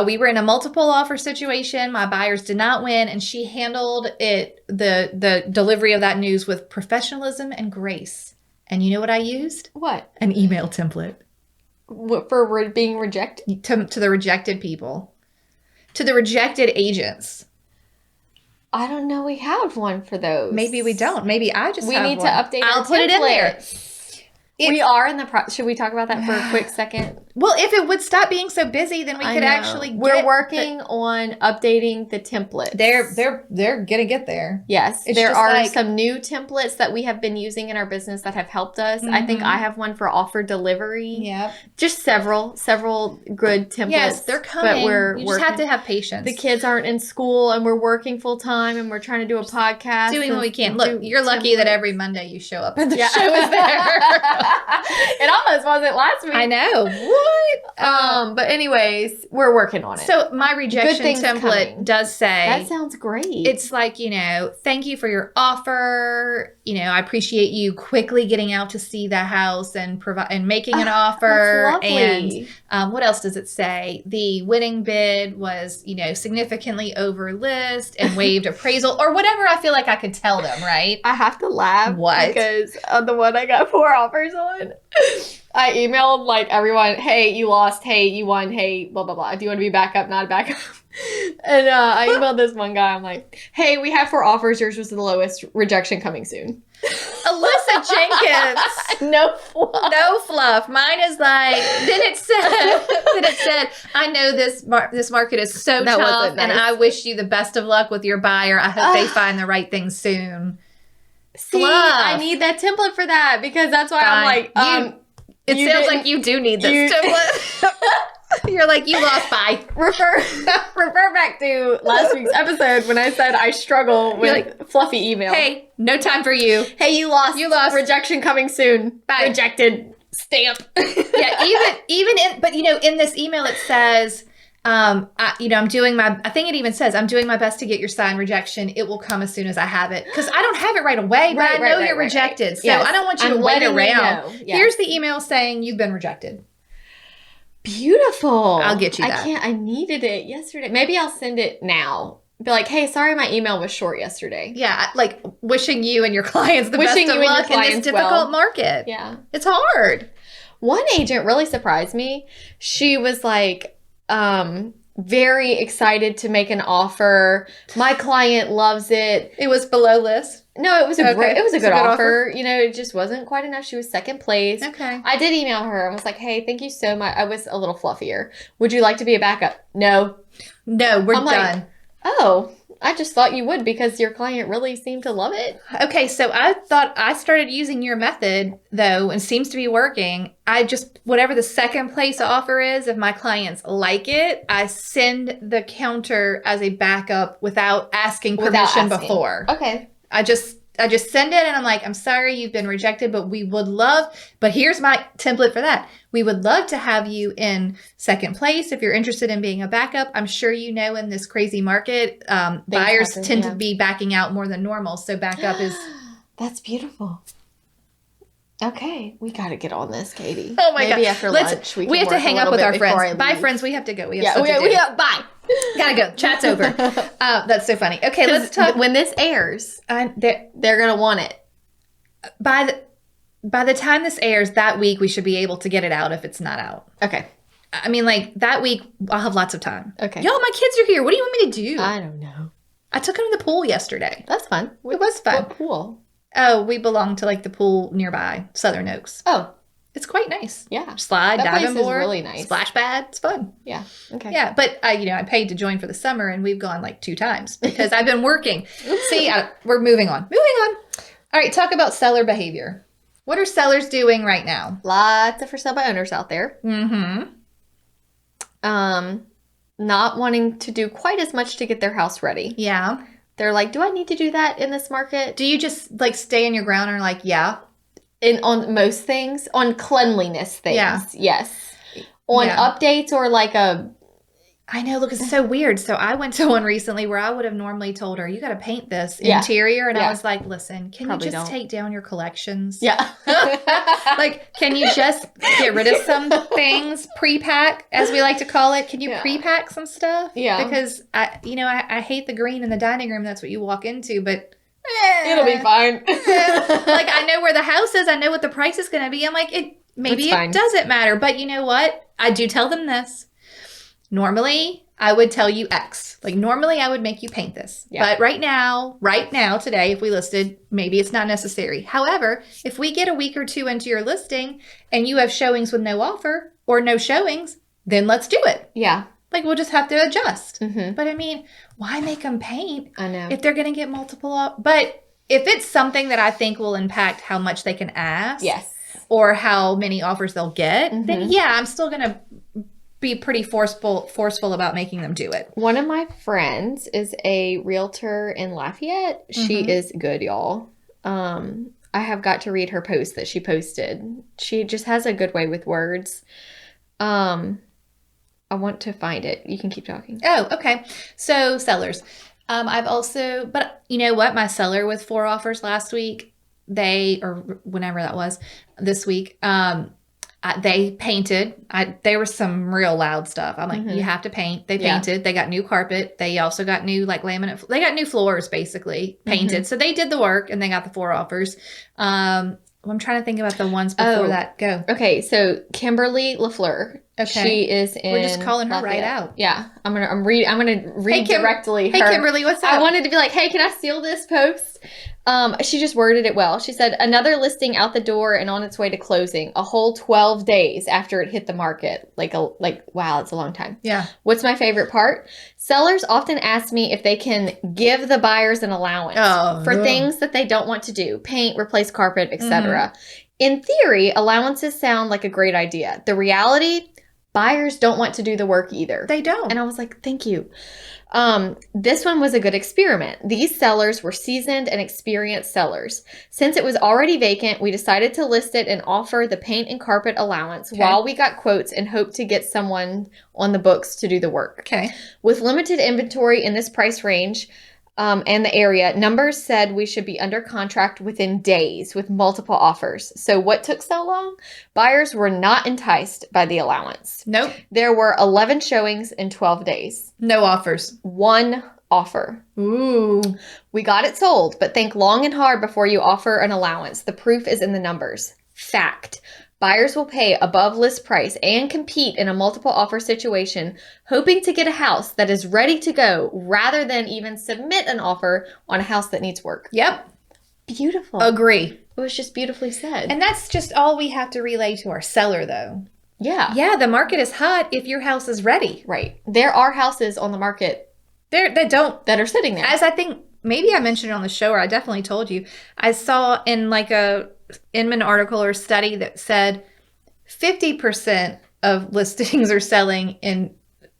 Speaker 1: We were in a multiple offer situation. My buyers did not win, and she handled the delivery of that news with professionalism and grace. And you know what I used?
Speaker 2: What?
Speaker 1: An email template.
Speaker 2: For being rejected?
Speaker 1: To the rejected people. To the rejected agents.
Speaker 2: I don't know we have one for those.
Speaker 1: Maybe we don't. Maybe I just have one.
Speaker 2: We need to update
Speaker 1: I'll put it in there.
Speaker 2: We are in the should we talk about that for a quick second?
Speaker 1: Well, if it would stop being so busy, then we could actually
Speaker 2: We're working on updating the templates.
Speaker 1: They're gonna get there.
Speaker 2: Yes. There are some new templates that we have been using in our business that have helped us. Mm-hmm. I think I have one for offer delivery.
Speaker 1: Yep.
Speaker 2: Just several good templates.
Speaker 1: Yes, they're coming.
Speaker 2: But
Speaker 1: you just have to have patience.
Speaker 2: The kids aren't in school and we're working full time and we're trying to do a podcast.
Speaker 1: Doing what we can. Look, you're lucky that every Monday you show up and the show is there.
Speaker 2: It almost wasn't last week.
Speaker 1: I know. What?
Speaker 2: But anyways, we're working on it.
Speaker 1: So my rejection template does say...
Speaker 2: That sounds great.
Speaker 1: It's like, thank you for your offer. I appreciate you quickly getting out to see the house and making an offer.
Speaker 2: That's lovely.
Speaker 1: And what else does it say? The winning bid was, significantly over list and waived appraisal or whatever I feel like I could tell them, right?
Speaker 2: I have to laugh.
Speaker 1: What?
Speaker 2: Because on the one I got 4 offers on, I emailed everyone, hey, you lost, hey, you won, hey, blah, blah, blah. Do you want to be backup, not a backup? And I emailed this one guy. I'm like, hey, we have 4 offers. Yours was the lowest. Rejection coming soon.
Speaker 1: Alyssa Jenkins.
Speaker 2: No fluff.
Speaker 1: No fluff. Mine is then it said, I know this market is so tough and I wish you the best of luck with your buyer. I hope they find the right thing soon.
Speaker 2: See, I need that template for that because that's why I'm like,
Speaker 1: it sounds like you do need this template. You're like, you lost by.
Speaker 2: Refer back to last week's episode when I said I struggle with fluffy email.
Speaker 1: Hey, no time for you.
Speaker 2: Hey, you lost. Rejection coming soon.
Speaker 1: Bye.
Speaker 2: Rejected. Stamp.
Speaker 1: Yeah, in this email it says, I'm doing I think it even says, I'm doing my best to get your signed rejection. It will come as soon as I have it. Because I don't have it right away, but I know you're rejected. Right. So yes. I don't want you to wait around. Yes. Here's the email saying you've been rejected.
Speaker 2: Beautiful.
Speaker 1: I'll get you that.
Speaker 2: I needed it yesterday. Maybe I'll send it now. Be like, hey, sorry my email was short yesterday.
Speaker 1: Yeah, wishing you and your clients the best of luck in this difficult market.
Speaker 2: Yeah.
Speaker 1: It's hard.
Speaker 2: One agent really surprised me. She was very excited to make an offer. My client loves it.
Speaker 1: It was below list.
Speaker 2: No, it was a good offer. It just wasn't quite enough. She was second place.
Speaker 1: Okay.
Speaker 2: I did email her and was like, hey, thank you so much. I was a little fluffier. Would you like to be a backup? No.
Speaker 1: No, we're done.
Speaker 2: Oh, I just thought you would because your client really seemed to love it.
Speaker 1: Okay, so I thought I started using your method, though, and seems to be working. Whatever the second place offer is, if my clients like it, I send the counter as a backup without asking permission before.
Speaker 2: Okay.
Speaker 1: I just send it and I'm like, I'm sorry you've been rejected, but here's my template for that. We would love to have you in second place if you're interested in being a backup. I'm sure in this crazy market, buyers tend to be backing out more than normal. So backup is...
Speaker 2: That's beautiful. Okay, we got to get on this, Katie.
Speaker 1: Oh my God.
Speaker 2: Maybe after lunch we
Speaker 1: have to hang up with our friends. Bye, friends. We have to go. We have
Speaker 2: bye.
Speaker 1: Gotta go. Chat's over. That's so funny. Okay, let's talk.
Speaker 2: When this airs, they're gonna want it.
Speaker 1: By the time this airs that week, we should be able to get it out if it's not out.
Speaker 2: Okay.
Speaker 1: I mean, that week I'll have lots of time.
Speaker 2: Okay.
Speaker 1: Y'all, my kids are here. What do you want me to do?
Speaker 2: I don't know.
Speaker 1: I took them to the pool yesterday.
Speaker 2: That's fun.
Speaker 1: It was fun.
Speaker 2: What pool?
Speaker 1: Oh, we belong to the pool nearby, Southern Oaks.
Speaker 2: Oh.
Speaker 1: It's quite nice.
Speaker 2: Yeah.
Speaker 1: Slide, diving board.
Speaker 2: Is really nice.
Speaker 1: Splash pad. It's fun.
Speaker 2: Yeah. Okay.
Speaker 1: Yeah, but I paid to join for the summer and we've gone 2 times because I've been working. See, we're moving on. All right, talk about seller behavior. What are sellers doing right now?
Speaker 2: Lots of for sale by owners out there.
Speaker 1: Mm-hmm.
Speaker 2: Not wanting to do quite as much to get their house ready.
Speaker 1: Yeah.
Speaker 2: They're like, do I need to do that in this market?
Speaker 1: Do you just stay in your ground and yeah?
Speaker 2: On most things, on cleanliness things,
Speaker 1: yeah.
Speaker 2: yes. On updates or
Speaker 1: I know, look, it's so weird. So I went to one recently where I would have normally told her, you got to paint this interior. And I was like, listen, can you just take down your collections?
Speaker 2: Yeah.
Speaker 1: Like, can you just get rid of some things, pre-pack, as we like to call it? Can you pre-pack some stuff?
Speaker 2: Yeah.
Speaker 1: Because, I hate the green in the dining room. That's what you walk into, but...
Speaker 2: It'll be fine.
Speaker 1: Like, I know where the house is. I know what the price is going to be. I'm like, maybe it doesn't matter. But you know what? I do tell them this. Normally, I would tell you X. Like, normally, I would make you paint this. Yeah. But right now, today, if we listed, maybe it's not necessary. However, if we get a week or two into your listing and you have showings with no offer or no showings, then let's do it.
Speaker 2: Yeah.
Speaker 1: Like, we'll just have to adjust. Mm-hmm. But, I mean, why make them paint?
Speaker 2: I know.
Speaker 1: If they're going to get multiple But if it's something that I think will impact how much they can ask.
Speaker 2: Yes.
Speaker 1: Or how many offers they'll get, then, I'm still going to be pretty forceful about making them do it.
Speaker 2: One of my friends is a realtor in Lafayette. She is good, y'all. I have got to read her post that she posted. She just has a good way with words. I want to find it. You can keep talking.
Speaker 1: Oh, okay. So sellers. I've also, but you know what? My seller with 4 offers last week, or whenever that was, this week, they painted. There was some real loud stuff. I'm like, you have to paint. They painted. They got new carpet. They also got new laminate. They got new floors, basically painted. So they did the work, and they got the 4 offers. I'm trying to think about the ones before that. Go.
Speaker 2: Okay, so Kimberly LaFleur. Okay. She is in.
Speaker 1: We're just calling her
Speaker 2: Lafayette.
Speaker 1: right out.
Speaker 2: Yeah, I'm gonna read directly.
Speaker 1: Hey, Kimberly, what's up?
Speaker 2: I wanted to be like, hey, can I steal this post? She just worded it well. She said, another listing out the door and on its way to closing, a whole 12 days after it hit the market. Wow, it's a long time.
Speaker 1: Yeah.
Speaker 2: What's my favorite part? Sellers often ask me if they can give the buyers an allowance for things that they don't want to do, paint, replace carpet, etc. In theory, allowances sound like a great idea. The reality, buyers don't want to do the work either.
Speaker 1: They don't.
Speaker 2: And I was like, thank you. This one was a good experiment. These sellers were seasoned and experienced sellers. Since it was already vacant, we decided to list it and offer the paint and carpet allowance while we got quotes and hoped to get someone on the books to do the work.
Speaker 1: Okay.
Speaker 2: With limited inventory in this price range, and the area, numbers said we should be under contract within days with multiple offers. So what took so long? Buyers were not enticed by the allowance.
Speaker 1: Nope.
Speaker 2: There were 11 showings in 12 days.
Speaker 1: No offers.
Speaker 2: 1 offer.
Speaker 1: Ooh.
Speaker 2: We got it sold, but think long and hard before you offer an allowance. The proof is in the numbers. Fact. Buyers will pay above list price and compete in a multiple offer situation, hoping to get a house that is ready to go rather than even submit an offer on a house that needs work.
Speaker 1: Yep.
Speaker 2: Beautiful.
Speaker 1: Agree.
Speaker 2: It was just beautifully said.
Speaker 1: And that's just all we have to relay to our seller, though.
Speaker 2: Yeah.
Speaker 1: Yeah, the market is hot if your house is ready.
Speaker 2: Right. There are houses on the market that are sitting there.
Speaker 1: As I think, maybe I mentioned it on the show, or I definitely told you, I saw in like a Inman article or study that said 50% of listings are selling in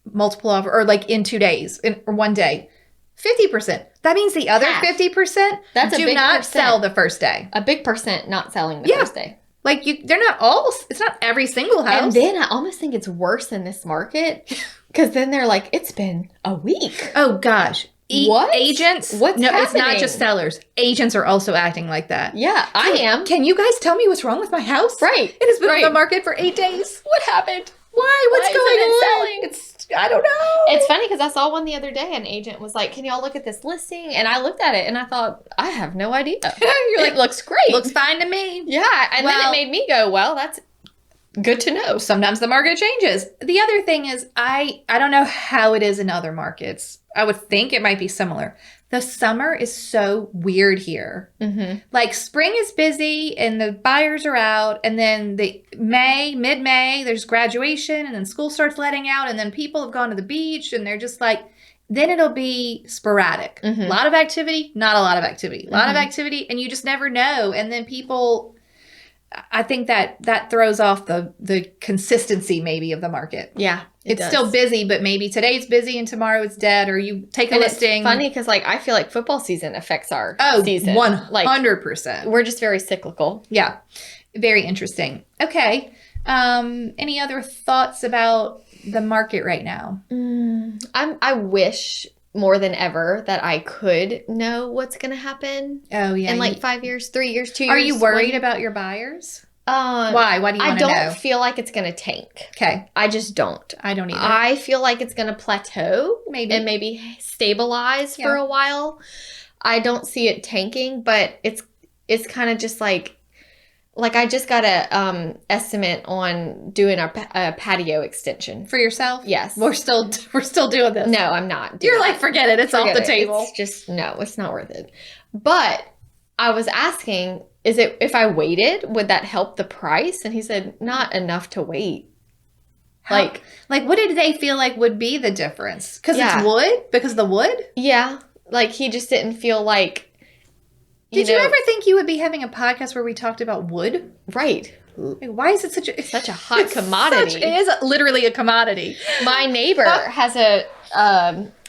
Speaker 1: multiple offer, or like in 2 days, or 1 day. 50%. That means the other 50% do not sell the first day.
Speaker 2: A big percent not selling the first day.
Speaker 1: Like they're not all, it's not every single house.
Speaker 2: And then I almost think it's worse in this market because then they're like, it's been a week.
Speaker 1: Oh gosh.
Speaker 2: What?
Speaker 1: Agents?
Speaker 2: What's happening?
Speaker 1: It's not just sellers. Agents are also acting like that.
Speaker 2: Yeah, I am.
Speaker 1: Can you guys tell me what's wrong with my house?
Speaker 2: Right.
Speaker 1: It has been on the market for 8 days.
Speaker 2: What happened?
Speaker 1: Why? What's going on? I don't know.
Speaker 2: It's funny because I saw one the other day. An agent was like, can y'all look at this listing? And I looked at it and I thought, I have no idea.
Speaker 1: You're like,
Speaker 2: it looks great.
Speaker 1: Looks fine to me.
Speaker 2: Yeah. And then it made me go, well, that's good to know.
Speaker 1: Sometimes the market changes. The other thing is, I don't know how it is in other markets. I would think it might be similar. The summer is so weird here. Mm-hmm. Like spring is busy and the buyers are out, and then mid-May, there's graduation, and then school starts letting out, and then people have gone to the beach, and they're just like, then it'll be sporadic. Mm-hmm. A lot of activity, not a lot of activity. A lot of activity, and you just never know. And then people, I think that throws off the consistency maybe of the market.
Speaker 2: Yeah.
Speaker 1: It's still busy, but maybe today's busy and tomorrow it's dead, or you take a listing.
Speaker 2: It's funny because I feel like football season affects our season.
Speaker 1: 100%.
Speaker 2: We're just very cyclical.
Speaker 1: Yeah. Very interesting. Okay. Any other thoughts about the market right now?
Speaker 2: I wish more than ever that I could know what's going to happen.
Speaker 1: Oh, yeah.
Speaker 2: In like 5 years, 3 years, 2 years.
Speaker 1: Are you worried about your buyers? Why? Why do you want to know?
Speaker 2: I don't feel like it's going to tank.
Speaker 1: Okay.
Speaker 2: I just don't.
Speaker 1: I don't either.
Speaker 2: I feel like it's going to plateau.
Speaker 1: Maybe.
Speaker 2: And maybe stabilize for a while. I don't see it tanking, but it's kind of just like I just got a estimate on doing a patio extension.
Speaker 1: For yourself?
Speaker 2: Yes.
Speaker 1: We're still doing this.
Speaker 2: No, I'm not.
Speaker 1: You're like, forget it. It's off the table.
Speaker 2: It's just, no, it's not worth it. But I was asking, if I waited, would that help the price? And he said, not enough to wait. Like
Speaker 1: what did they feel like would be the difference? Because it's wood? Because of the wood?
Speaker 2: Yeah. Like, he just didn't feel like,
Speaker 1: Did you ever think you would be having a podcast where we talked about wood?
Speaker 2: Right.
Speaker 1: Like, why is it such
Speaker 2: a hot commodity?
Speaker 1: It is literally a commodity.
Speaker 2: My neighbor has a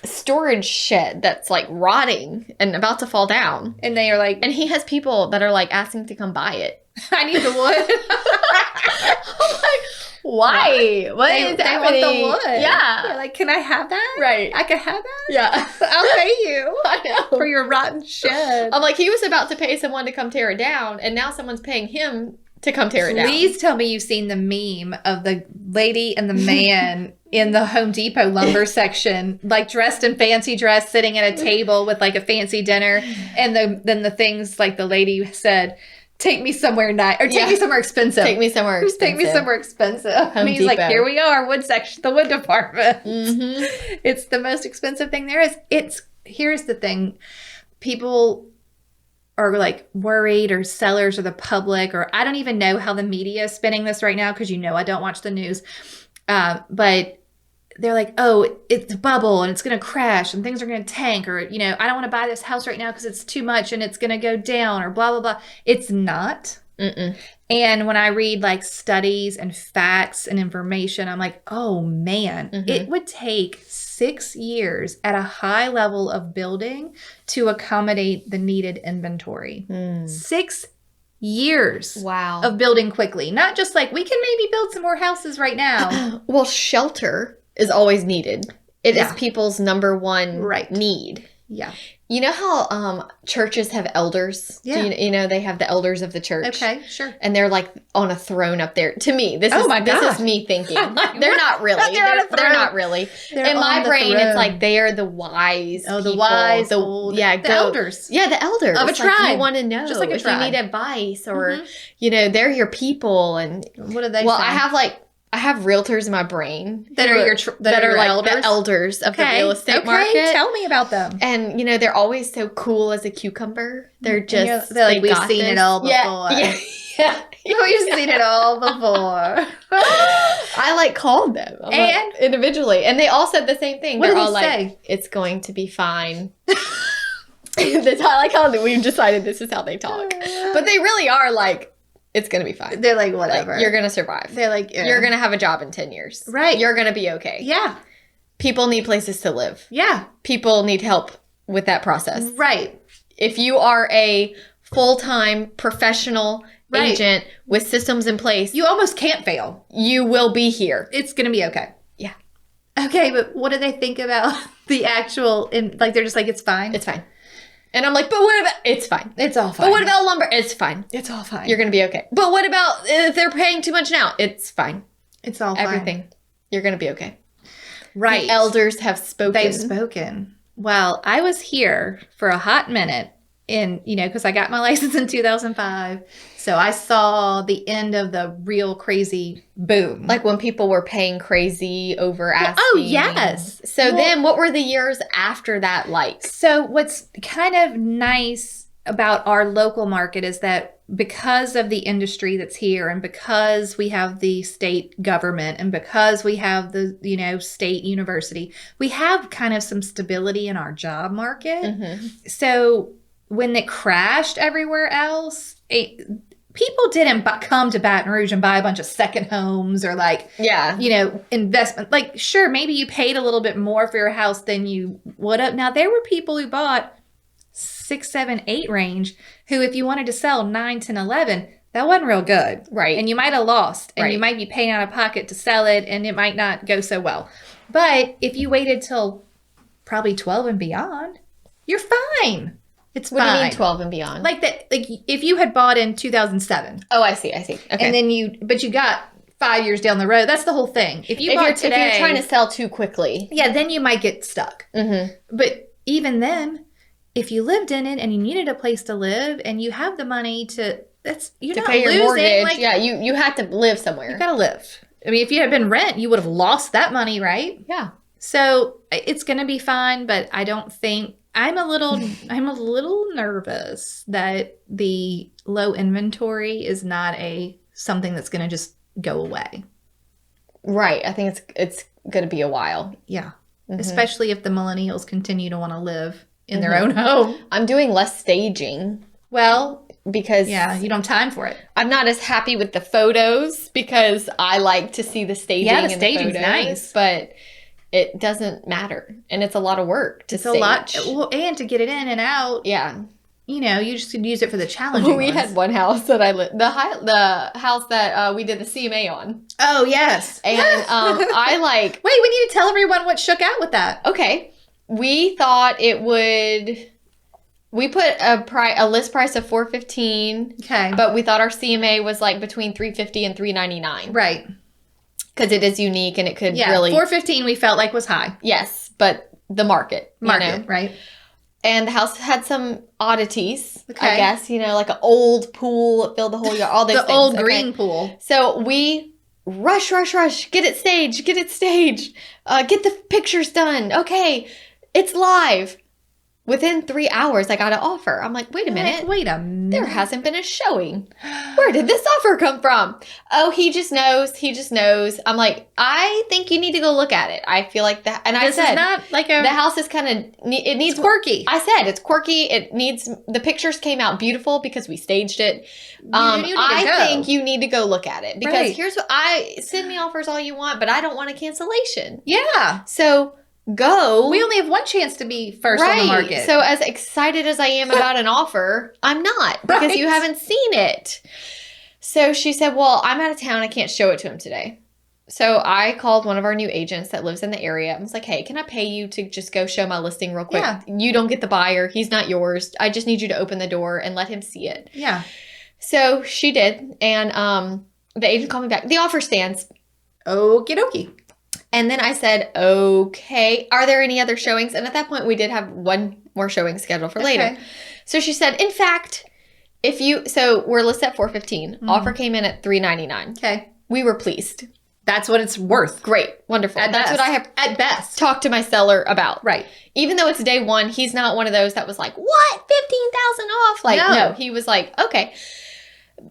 Speaker 2: storage shed that's like rotting and about to fall down.
Speaker 1: And they are like...
Speaker 2: And he has people that are like asking to come buy it.
Speaker 1: I need the wood.
Speaker 2: I'm like, why? What is
Speaker 1: they want the wood.
Speaker 2: Yeah.
Speaker 1: They're like, can I have that?
Speaker 2: Right.
Speaker 1: I can have that?
Speaker 2: Yeah.
Speaker 1: I'll pay you.
Speaker 2: I know.
Speaker 1: For your rotten shed.
Speaker 2: I'm like, he was about to pay someone to come tear it down, and now someone's paying him to come tear it down.
Speaker 1: Please tell me you've seen the meme of the lady and the man in the Home Depot lumber section, like dressed in fancy dress, sitting at a table with like a fancy dinner. And then the things like the lady said, take me somewhere nice, or take me somewhere expensive.
Speaker 2: Take me somewhere expensive.
Speaker 1: Take me somewhere expensive. And he's like, here we are, wood section, the wood department. Mm-hmm. It's the most expensive thing there is. Here's the thing. People are like worried, or sellers or the public, or I don't even know how the media is spinning this right now, because I don't watch the news. But they're like, oh, it's a bubble and it's going to crash and things are going to tank, or, I don't want to buy this house right now because it's too much and it's going to go down, or blah, blah, blah. It's not. Mm-mm. And when I read like studies and facts and information, I'm like, oh man, it would take 6 years at a high level of building to accommodate the needed inventory. 6 years of building quickly. Not just like, we can maybe build some more houses right now.
Speaker 2: Well, shelter is always needed. It is people's number one need.
Speaker 1: Yeah.
Speaker 2: You know how churches have elders?
Speaker 1: Yeah.
Speaker 2: Do they have the elders of the church?
Speaker 1: Okay, sure.
Speaker 2: And they're like on a throne up there. To me, this is me thinking. They're not really. They're not really.
Speaker 1: They're
Speaker 2: in my brain,
Speaker 1: throne.
Speaker 2: It's like they are the wise
Speaker 1: the
Speaker 2: people.
Speaker 1: Wise,
Speaker 2: the elders. Yeah, the elders.
Speaker 1: Of a tribe.
Speaker 2: Like, you want to know.
Speaker 1: Just like a
Speaker 2: if
Speaker 1: tribe.
Speaker 2: you need advice, or, they're your people. And
Speaker 1: what do they say?
Speaker 2: Well, I have realtors in my brain
Speaker 1: that are like
Speaker 2: elders? The elders of the real estate market.
Speaker 1: Tell me about them.
Speaker 2: And they're always so cool as a cucumber. They're just
Speaker 1: they're like, we've seen it all before.
Speaker 2: Yeah.
Speaker 1: We've seen it all before.
Speaker 2: I like called them and like, individually, and they all said the same thing.
Speaker 1: What
Speaker 2: They're
Speaker 1: did
Speaker 2: all
Speaker 1: they
Speaker 2: like,
Speaker 1: say?
Speaker 2: It's going to be fine. That's how I like how we've decided this is how they talk, but they really are like, it's going to be fine.
Speaker 1: They're like, whatever.
Speaker 2: Like, you're going to survive.
Speaker 1: They're like,
Speaker 2: you're going to have a job in 10 years.
Speaker 1: Right.
Speaker 2: You're going to be okay.
Speaker 1: Yeah.
Speaker 2: People need places to live.
Speaker 1: Yeah.
Speaker 2: People need help with that process.
Speaker 1: Right.
Speaker 2: If you are a full-time professional agent with systems in place,
Speaker 1: you almost can't fail.
Speaker 2: You will be here.
Speaker 1: It's going to be okay.
Speaker 2: Yeah.
Speaker 1: Okay, but what do they think about the actual, they're just like, it's fine?
Speaker 2: It's fine. And I'm like, but what about, it's fine.
Speaker 1: It's all fine.
Speaker 2: But what about lumber? It's fine.
Speaker 1: It's all fine.
Speaker 2: You're going to be okay. But what about if they're paying too much now? It's fine.
Speaker 1: It's all fine.
Speaker 2: Everything. You're going to be okay.
Speaker 1: Right.
Speaker 2: The elders have spoken.
Speaker 1: They've spoken. Well, I was here for a hot minute because I got my license in 2005. So I saw the end of the real crazy boom.
Speaker 2: Like when people were paying crazy over asking.
Speaker 1: Oh, yes.
Speaker 2: So then what were the years after that like?
Speaker 1: So what's kind of nice about our local market is that because of the industry that's here, and because we have the state government, and because we have the, state university, we have kind of some stability in our job market. Mm-hmm. So when it crashed everywhere else, people didn't come to Baton Rouge and buy a bunch of second homes or investment. Like, sure, maybe you paid a little bit more for your house than you would have. Now, there were people who bought 6, 7, 8 range who, if you wanted to sell 9, 10, 11, that wasn't real good.
Speaker 2: Right.
Speaker 1: And you might have lost, and you
Speaker 2: Right.
Speaker 1: might be paying out of pocket to sell it, and it might not go so well. But if you waited till probably 12 and beyond, you're fine. It's
Speaker 2: What
Speaker 1: fine.
Speaker 2: do you mean 12 and beyond?
Speaker 1: Like that, like if you had bought in 2007,
Speaker 2: oh, I see. Okay.
Speaker 1: and then but you got 5 years down the road. That's the whole thing. If you bought today,
Speaker 2: if you're trying to sell too quickly,
Speaker 1: yeah, then you might get stuck.
Speaker 2: mm-hmm.
Speaker 1: But even then, if you lived in it and you needed a place to live, and you have the money you're not
Speaker 2: pay your
Speaker 1: losing,
Speaker 2: mortgage,
Speaker 1: like,
Speaker 2: yeah, you had to live somewhere.
Speaker 1: you gotta live. I mean, if you had been rent, you would have lost that money, right?
Speaker 2: Yeah.
Speaker 1: So it's gonna be fine, but I don't think I'm a little nervous that the low inventory is not something that's gonna just go away.
Speaker 2: Right. I think it's going to be a while.
Speaker 1: Yeah.
Speaker 2: Mm-hmm.
Speaker 1: Especially if the millennials continue to want to live in their own home.
Speaker 2: I'm doing less staging.
Speaker 1: Well,
Speaker 2: because
Speaker 1: yeah, you don't have time for it.
Speaker 2: I'm not as happy with the photos because I like to see the staging.
Speaker 1: Yeah, the
Speaker 2: in
Speaker 1: staging's
Speaker 2: the photos,
Speaker 1: nice,
Speaker 2: but it doesn't matter, and it's a lot of work to
Speaker 1: it's
Speaker 2: stage.
Speaker 1: a lot, and to get it in and out.
Speaker 2: Yeah,
Speaker 1: you just could use it for the challenging
Speaker 2: we
Speaker 1: ones.
Speaker 2: had one house that I lived the house that we did the CMA on.
Speaker 1: Oh yes,
Speaker 2: and I like.
Speaker 1: Wait, we need to tell everyone what shook out with that.
Speaker 2: Okay, we thought it would. We put a list price of $415.
Speaker 1: Okay,
Speaker 2: but we thought our CMA was like between $350 and $399.
Speaker 1: Right.
Speaker 2: Because it is unique and it could really
Speaker 1: $415 we felt like was high.
Speaker 2: Yes, but the market,
Speaker 1: right?
Speaker 2: And the house had some oddities,
Speaker 1: Okay.
Speaker 2: I guess. Like an old pool that filled the whole yard. All those things.
Speaker 1: The old green pool.
Speaker 2: So we rush, get it staged, get the pictures done. Okay, it's live. Within 3 hours, I got an offer. I'm like, wait a minute. There hasn't been a showing. Where did this offer come from? Oh, he just knows. I'm like, I think you need to go look at it. I feel like that. And I said,
Speaker 1: is not like the
Speaker 2: house is kind of, it needs
Speaker 1: quirky.
Speaker 2: I said, it's quirky. It needs, the pictures came out beautiful because we staged it. I think you need to go look at it because here's what send me offers all you want, but I don't want a cancellation.
Speaker 1: Yeah.
Speaker 2: So go.
Speaker 1: We only have one chance to be first on the market.
Speaker 2: So as excited as I am about an offer, I'm not because you haven't seen it. So she said, well, I'm out of town. I can't show it to him today. So I called one of our new agents that lives in the area. I was like, hey, can I pay you to just go show my listing real quick?
Speaker 1: Yeah.
Speaker 2: You don't get the buyer. He's not yours. I just need you to open the door and let him see it.
Speaker 1: Yeah.
Speaker 2: So she did. And the agent called me back. The offer stands.
Speaker 1: Okie dokie.
Speaker 2: And then I said, okay, are there any other showings? And at that point, we did have one more showing scheduled for later. So she said, in fact, so we're listed at $415. Mm-hmm. Offer came in at $399.
Speaker 1: Okay.
Speaker 2: We were pleased.
Speaker 1: That's what it's worth.
Speaker 2: Great. Wonderful. That's what I have
Speaker 1: at best
Speaker 2: talked to my seller about.
Speaker 1: Right.
Speaker 2: Even though it's day one, he's not one of those that was like, what? 15,000 off? Like, no, he was like, okay.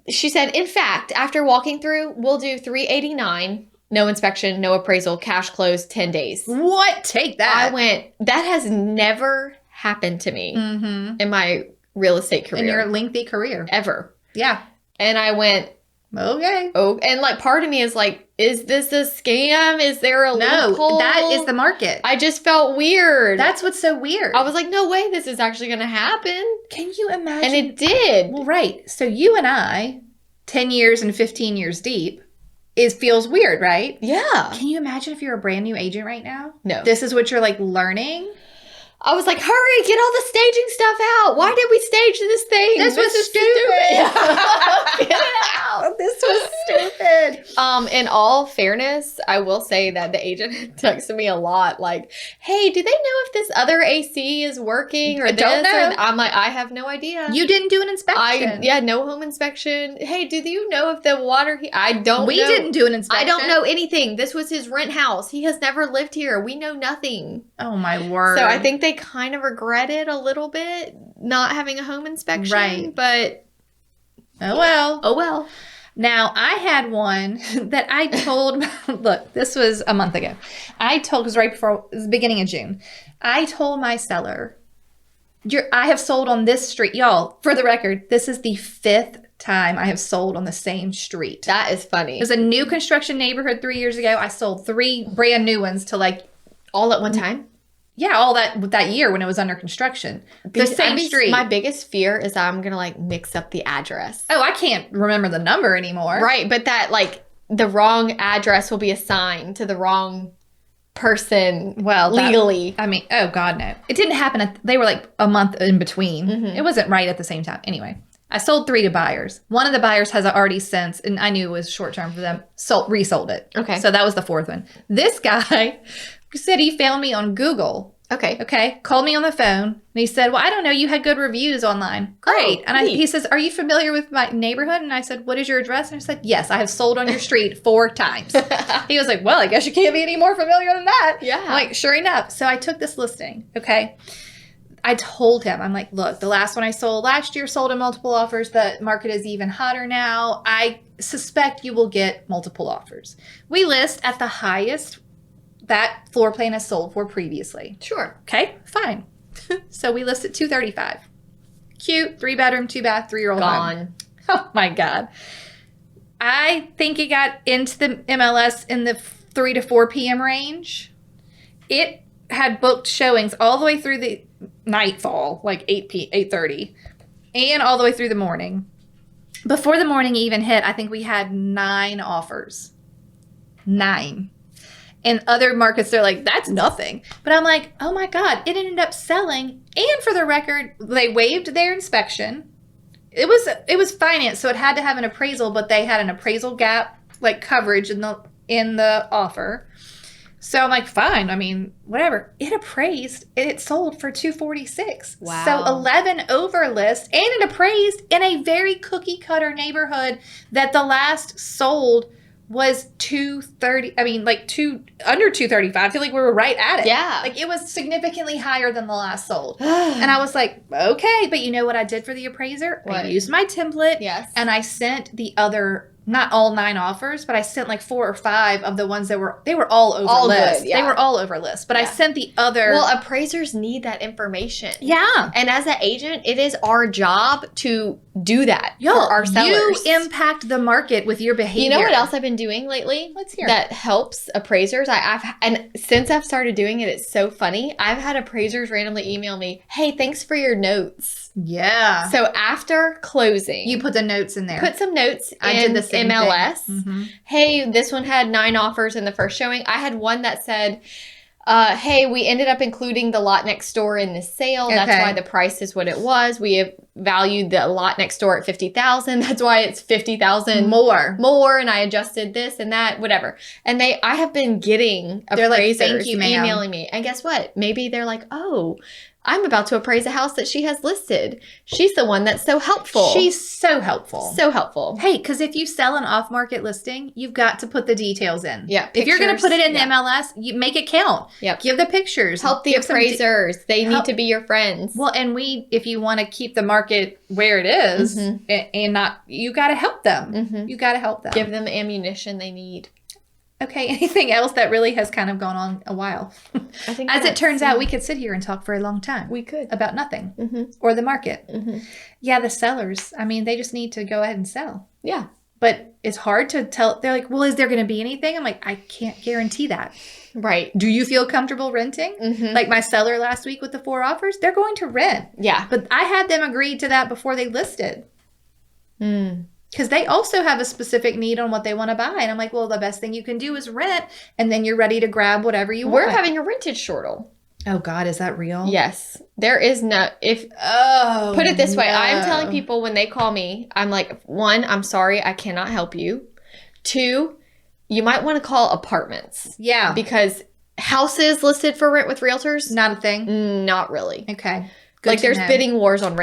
Speaker 2: She said, in fact, after walking through, we'll do $389. No inspection, no appraisal, cash closed, 10 days.
Speaker 1: What? Take that.
Speaker 2: I went, that has never happened to me in my real estate career.
Speaker 1: In your lengthy career.
Speaker 2: Ever.
Speaker 1: Yeah.
Speaker 2: And I went,
Speaker 1: okay.
Speaker 2: Oh, and like part of me is like, is this a scam? Is there a loophole?
Speaker 1: No, that is the market.
Speaker 2: I just felt weird.
Speaker 1: That's what's so weird.
Speaker 2: I was like, no way this is actually going to happen.
Speaker 1: Can you imagine?
Speaker 2: And it did.
Speaker 1: Well, right. So you and I, 10 years and 15 years deep, feels weird, right?
Speaker 2: Yeah.
Speaker 1: Can you imagine if you're a brand new agent right now?
Speaker 2: No.
Speaker 1: This is what you're like learning?
Speaker 2: I was like, hurry, get all the staging stuff out. Why did we stage this thing?
Speaker 1: This was stupid.
Speaker 2: Get it out.
Speaker 1: This was stupid.
Speaker 2: In all fairness, I will say that the agent texted me a lot like, hey, do they know if this other AC is working or
Speaker 1: I don't know.
Speaker 2: I'm like, I have no idea.
Speaker 1: You didn't do an inspection.
Speaker 2: No home inspection. Hey, do you know if the water I don't know.
Speaker 1: We didn't do an inspection.
Speaker 2: I don't know anything. This was his rent house. He has never lived here. We know nothing.
Speaker 1: Oh my word.
Speaker 2: So I think they kind of regretted a little bit not having a home inspection.
Speaker 1: Right.
Speaker 2: But
Speaker 1: oh well.
Speaker 2: Oh well.
Speaker 1: Now, I had one that I told, look, this was a month ago. It was right before, it was the beginning of June. I told my seller, I have sold on this street. Y'all, for the record, this is the 5th time I have sold on the same street.
Speaker 2: That is funny.
Speaker 1: It was a new construction neighborhood 3 years ago. I sold 3 brand new ones to like.
Speaker 2: All at one time?
Speaker 1: all that year when it was under construction. The same street.
Speaker 2: My biggest fear is I'm going to like mix up the address.
Speaker 1: Oh, I can't remember the number anymore.
Speaker 2: Right. But that like the wrong address will be assigned to the wrong person legally.
Speaker 1: Oh God, no. It didn't happen. They were like a month in between. It wasn't right at the same time. Anyway, I sold 3 to buyers. One of the buyers has already since, and I knew it was short term for them, resold it.
Speaker 2: Okay.
Speaker 1: So that was the 4th one. This guy said he found me on Google. Okay. Called me on the phone. And he said, well, I don't know. You had good reviews online. Great. And he says, are you familiar with my neighborhood? And I said, what is your address? And I said, yes, I have sold on your street 4 times. He was like, well, I guess you can't be any more familiar than that.
Speaker 2: Yeah.
Speaker 1: I'm like, sure enough. So I took this listing. Okay. I told him, I'm like, look, the last one I sold last year sold in multiple offers. The market is even hotter now. I suspect you will get multiple offers. We list at the highest that floor plan has sold for previously.
Speaker 2: Sure.
Speaker 1: Okay, fine. So we list at $235. Cute, 3-bedroom, 2-bath, 3-year-old
Speaker 2: Gone.
Speaker 1: home. Oh my God. I think it got into the MLS in the 3 to 4 p.m. range. It had booked showings all the way through the nightfall, like 8:30, and all the way through the morning. Before the morning even hit, I think we had 9 offers. 9. In other markets, they're like, that's nothing. But I'm like, oh my God, it ended up selling. And for the record, they waived their inspection. It was financed, so it had to have an appraisal, but they had an appraisal gap, like coverage in the offer. So I'm like, fine. I mean, whatever. It appraised and it sold for $246.
Speaker 2: Wow.
Speaker 1: So 11 over list, and it appraised in a very cookie cutter neighborhood that the last sold was 230. I mean, like under 235. I feel like we were right at it.
Speaker 2: Yeah.
Speaker 1: Like it was significantly higher than the last sold. And I was like, okay, but you know what I did for the appraiser?
Speaker 2: What?
Speaker 1: I used my template.
Speaker 2: Yes.
Speaker 1: And I sent the other, not all 9 offers, but I sent like 4 or 5 of the ones that were all over
Speaker 2: all
Speaker 1: list.
Speaker 2: Good, yeah.
Speaker 1: They were all over list. But I sent the other.
Speaker 2: Well, appraisers need that information.
Speaker 1: Yeah.
Speaker 2: And as an agent, it is our job to do that for our sellers.
Speaker 1: You impact the market with your behavior.
Speaker 2: You know what else I've been doing lately?
Speaker 1: Let's hear.
Speaker 2: That helps appraisers. And since I've started doing it, it's so funny. I've had appraisers randomly email me, hey, thanks for your notes.
Speaker 1: Yeah.
Speaker 2: So after closing,
Speaker 1: you put the notes in there.
Speaker 2: Put some notes
Speaker 1: I
Speaker 2: in
Speaker 1: did the same
Speaker 2: MLS.
Speaker 1: thing. Mm-hmm.
Speaker 2: Hey, this one had 9 offers in the first showing. I had one that said, hey, we ended up including the lot next door in this sale. That's why the price is what it was. We have valued the lot next door at $50,000. That's why it's $50,000 more. And I adjusted this and that, whatever. And I have been getting appraisers
Speaker 1: like, thank you, ma'am.
Speaker 2: emailing me. And guess what? Maybe they're like, oh, I'm about to appraise a house that she has listed. She's the one that's so helpful.
Speaker 1: She's so helpful.
Speaker 2: So helpful.
Speaker 1: Hey, because if you sell an off-market listing, you've got to put the details in.
Speaker 2: Yeah.
Speaker 1: If you're going to put it in the MLS, you make it count.
Speaker 2: Yep.
Speaker 1: Give the pictures.
Speaker 2: Help the appraisers. They need to be your friends.
Speaker 1: Well, and if you want to keep the market where it is and not, you got to help them.
Speaker 2: Mm-hmm.
Speaker 1: You got to help them.
Speaker 2: Give them the ammunition they need.
Speaker 1: Okay, anything else that really has kind of gone on a while?
Speaker 2: I think
Speaker 1: As it turns out, we could sit here and talk for a long time.
Speaker 2: We could.
Speaker 1: About nothing. Or the market. Yeah, the sellers, I mean, they just need to go ahead and sell.
Speaker 2: Yeah.
Speaker 1: But it's hard to tell. They're like, well, is there going to be anything? I'm like, I can't guarantee that.
Speaker 2: Right.
Speaker 1: Do you feel comfortable renting? Like my seller last week with the 4 offers, they're going to rent.
Speaker 2: Yeah.
Speaker 1: But I had them agree to that before they listed. Because they also have a specific need on what they want to buy. And I'm like, well, the best thing you can do is rent. And then you're ready to grab whatever you want.
Speaker 2: We're having a rentage shortle.
Speaker 1: Oh, God, is that real?
Speaker 2: Yes. There is no... Put it this way. I'm telling people when they call me, I'm like, 1, I'm sorry, I cannot help you. 2, you might want to call apartments.
Speaker 1: Yeah.
Speaker 2: Because houses listed for rent with realtors?
Speaker 1: Not a thing?
Speaker 2: Not really.
Speaker 1: Okay.
Speaker 2: Like there's bidding wars on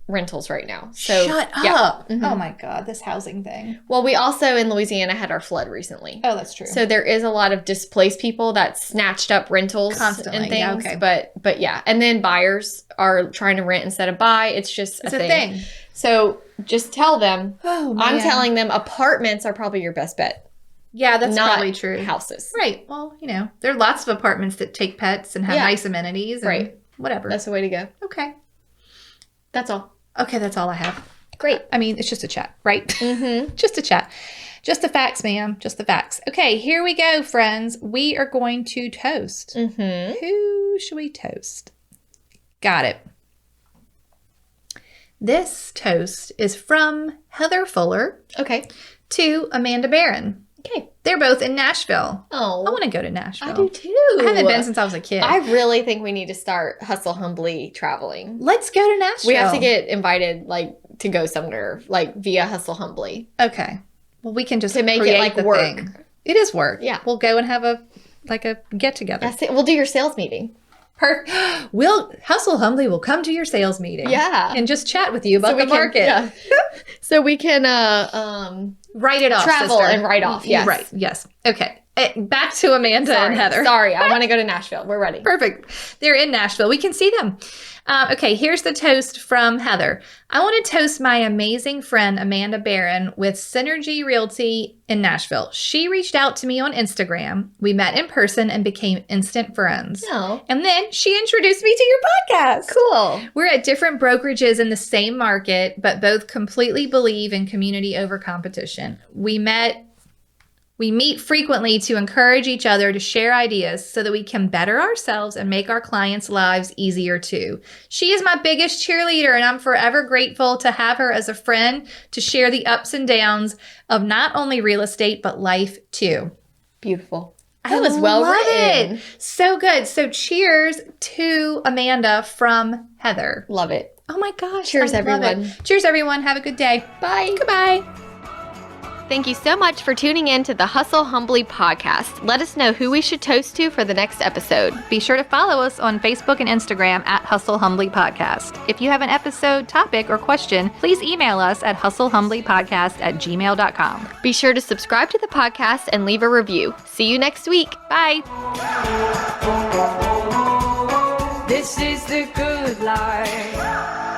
Speaker 2: rentals right now. So
Speaker 1: shut up. Oh my God, this housing thing.
Speaker 2: Well, we also in Louisiana had our flood recently.
Speaker 1: Oh, that's true.
Speaker 2: So there is a lot of displaced people that snatched up rentals
Speaker 1: constantly
Speaker 2: and things.
Speaker 1: Yeah, okay.
Speaker 2: But yeah, and then buyers are trying to rent instead of buy. It's just a thing. So just tell them.
Speaker 1: Oh, man.
Speaker 2: I'm telling them apartments are probably your best bet.
Speaker 1: Yeah, that's
Speaker 2: not
Speaker 1: probably true.
Speaker 2: Houses.
Speaker 1: Right. Well, there are lots of apartments that take pets and have nice amenities. And whatever.
Speaker 2: That's the way to go.
Speaker 1: Okay.
Speaker 2: That's all.
Speaker 1: Okay, that's all I have.
Speaker 2: Great.
Speaker 1: I mean, it's just a chat, right? Just a chat. Just the facts, ma'am. Just the facts. Okay, here we go, friends. We are going to toast. Who should we toast? Got it. This toast is from Heather Fuller.
Speaker 2: Okay.
Speaker 1: To Amanda Barron.
Speaker 2: Okay.
Speaker 1: They're both in Nashville.
Speaker 2: Oh.
Speaker 1: I want to go to Nashville.
Speaker 2: I do too.
Speaker 1: I haven't been since I was a kid.
Speaker 2: I really think we need to start Hustle Humbly traveling.
Speaker 1: Let's go to Nashville.
Speaker 2: We have to get invited, like, to go somewhere, like, via Hustle Humbly.
Speaker 1: Okay. Well, we can just
Speaker 2: to make
Speaker 1: create
Speaker 2: it like
Speaker 1: the
Speaker 2: work.
Speaker 1: Thing. It is work.
Speaker 2: Yeah.
Speaker 1: We'll go and have a get together.
Speaker 2: That's it. We'll do your sales meeting.
Speaker 1: Hustle Humbly will come to your sales meeting.
Speaker 2: Yeah.
Speaker 1: And just chat with you about the market.
Speaker 2: Yeah. So we can
Speaker 1: write it off.
Speaker 2: Travel
Speaker 1: sister.
Speaker 2: and write off. Yes.
Speaker 1: Right. Yes. Okay. Back to Amanda and Heather.
Speaker 2: Sorry. I want to go to Nashville. We're ready.
Speaker 1: Perfect. They're in Nashville. We can see them. Okay, here's the toast from Heather. I want to toast my amazing friend Amanda Barron with Synergy Realty in Nashville. She reached out to me on Instagram. We met in person and became instant friends.
Speaker 2: Oh.
Speaker 1: And then she introduced me to your podcast.
Speaker 2: Cool.
Speaker 1: We're at different brokerages in the same market, but both completely believe in community over competition. We meet frequently to encourage each other to share ideas so that we can better ourselves and make our clients' lives easier too. She is my biggest cheerleader, and I'm forever grateful to have her as a friend to share the ups and downs of not only real estate, but life too.
Speaker 2: Beautiful. That was well written.
Speaker 1: It. So good. So cheers to Amanda from Heather.
Speaker 2: Love it.
Speaker 1: Oh my gosh.
Speaker 2: Cheers, everyone.
Speaker 1: Cheers, everyone. Have a good day.
Speaker 2: Bye.
Speaker 1: Goodbye.
Speaker 2: Thank you so much for tuning in to the Hustle Humbly podcast. Let us know who we should toast to for the next episode.
Speaker 1: Be sure to follow us on Facebook and Instagram at Hustle Humbly Podcast. If you have an episode, topic, or question, please email us at hustlehumblypodcast@gmail.com.
Speaker 2: Be sure to subscribe to the podcast and leave a review. See you next week. Bye.
Speaker 3: This is the good life.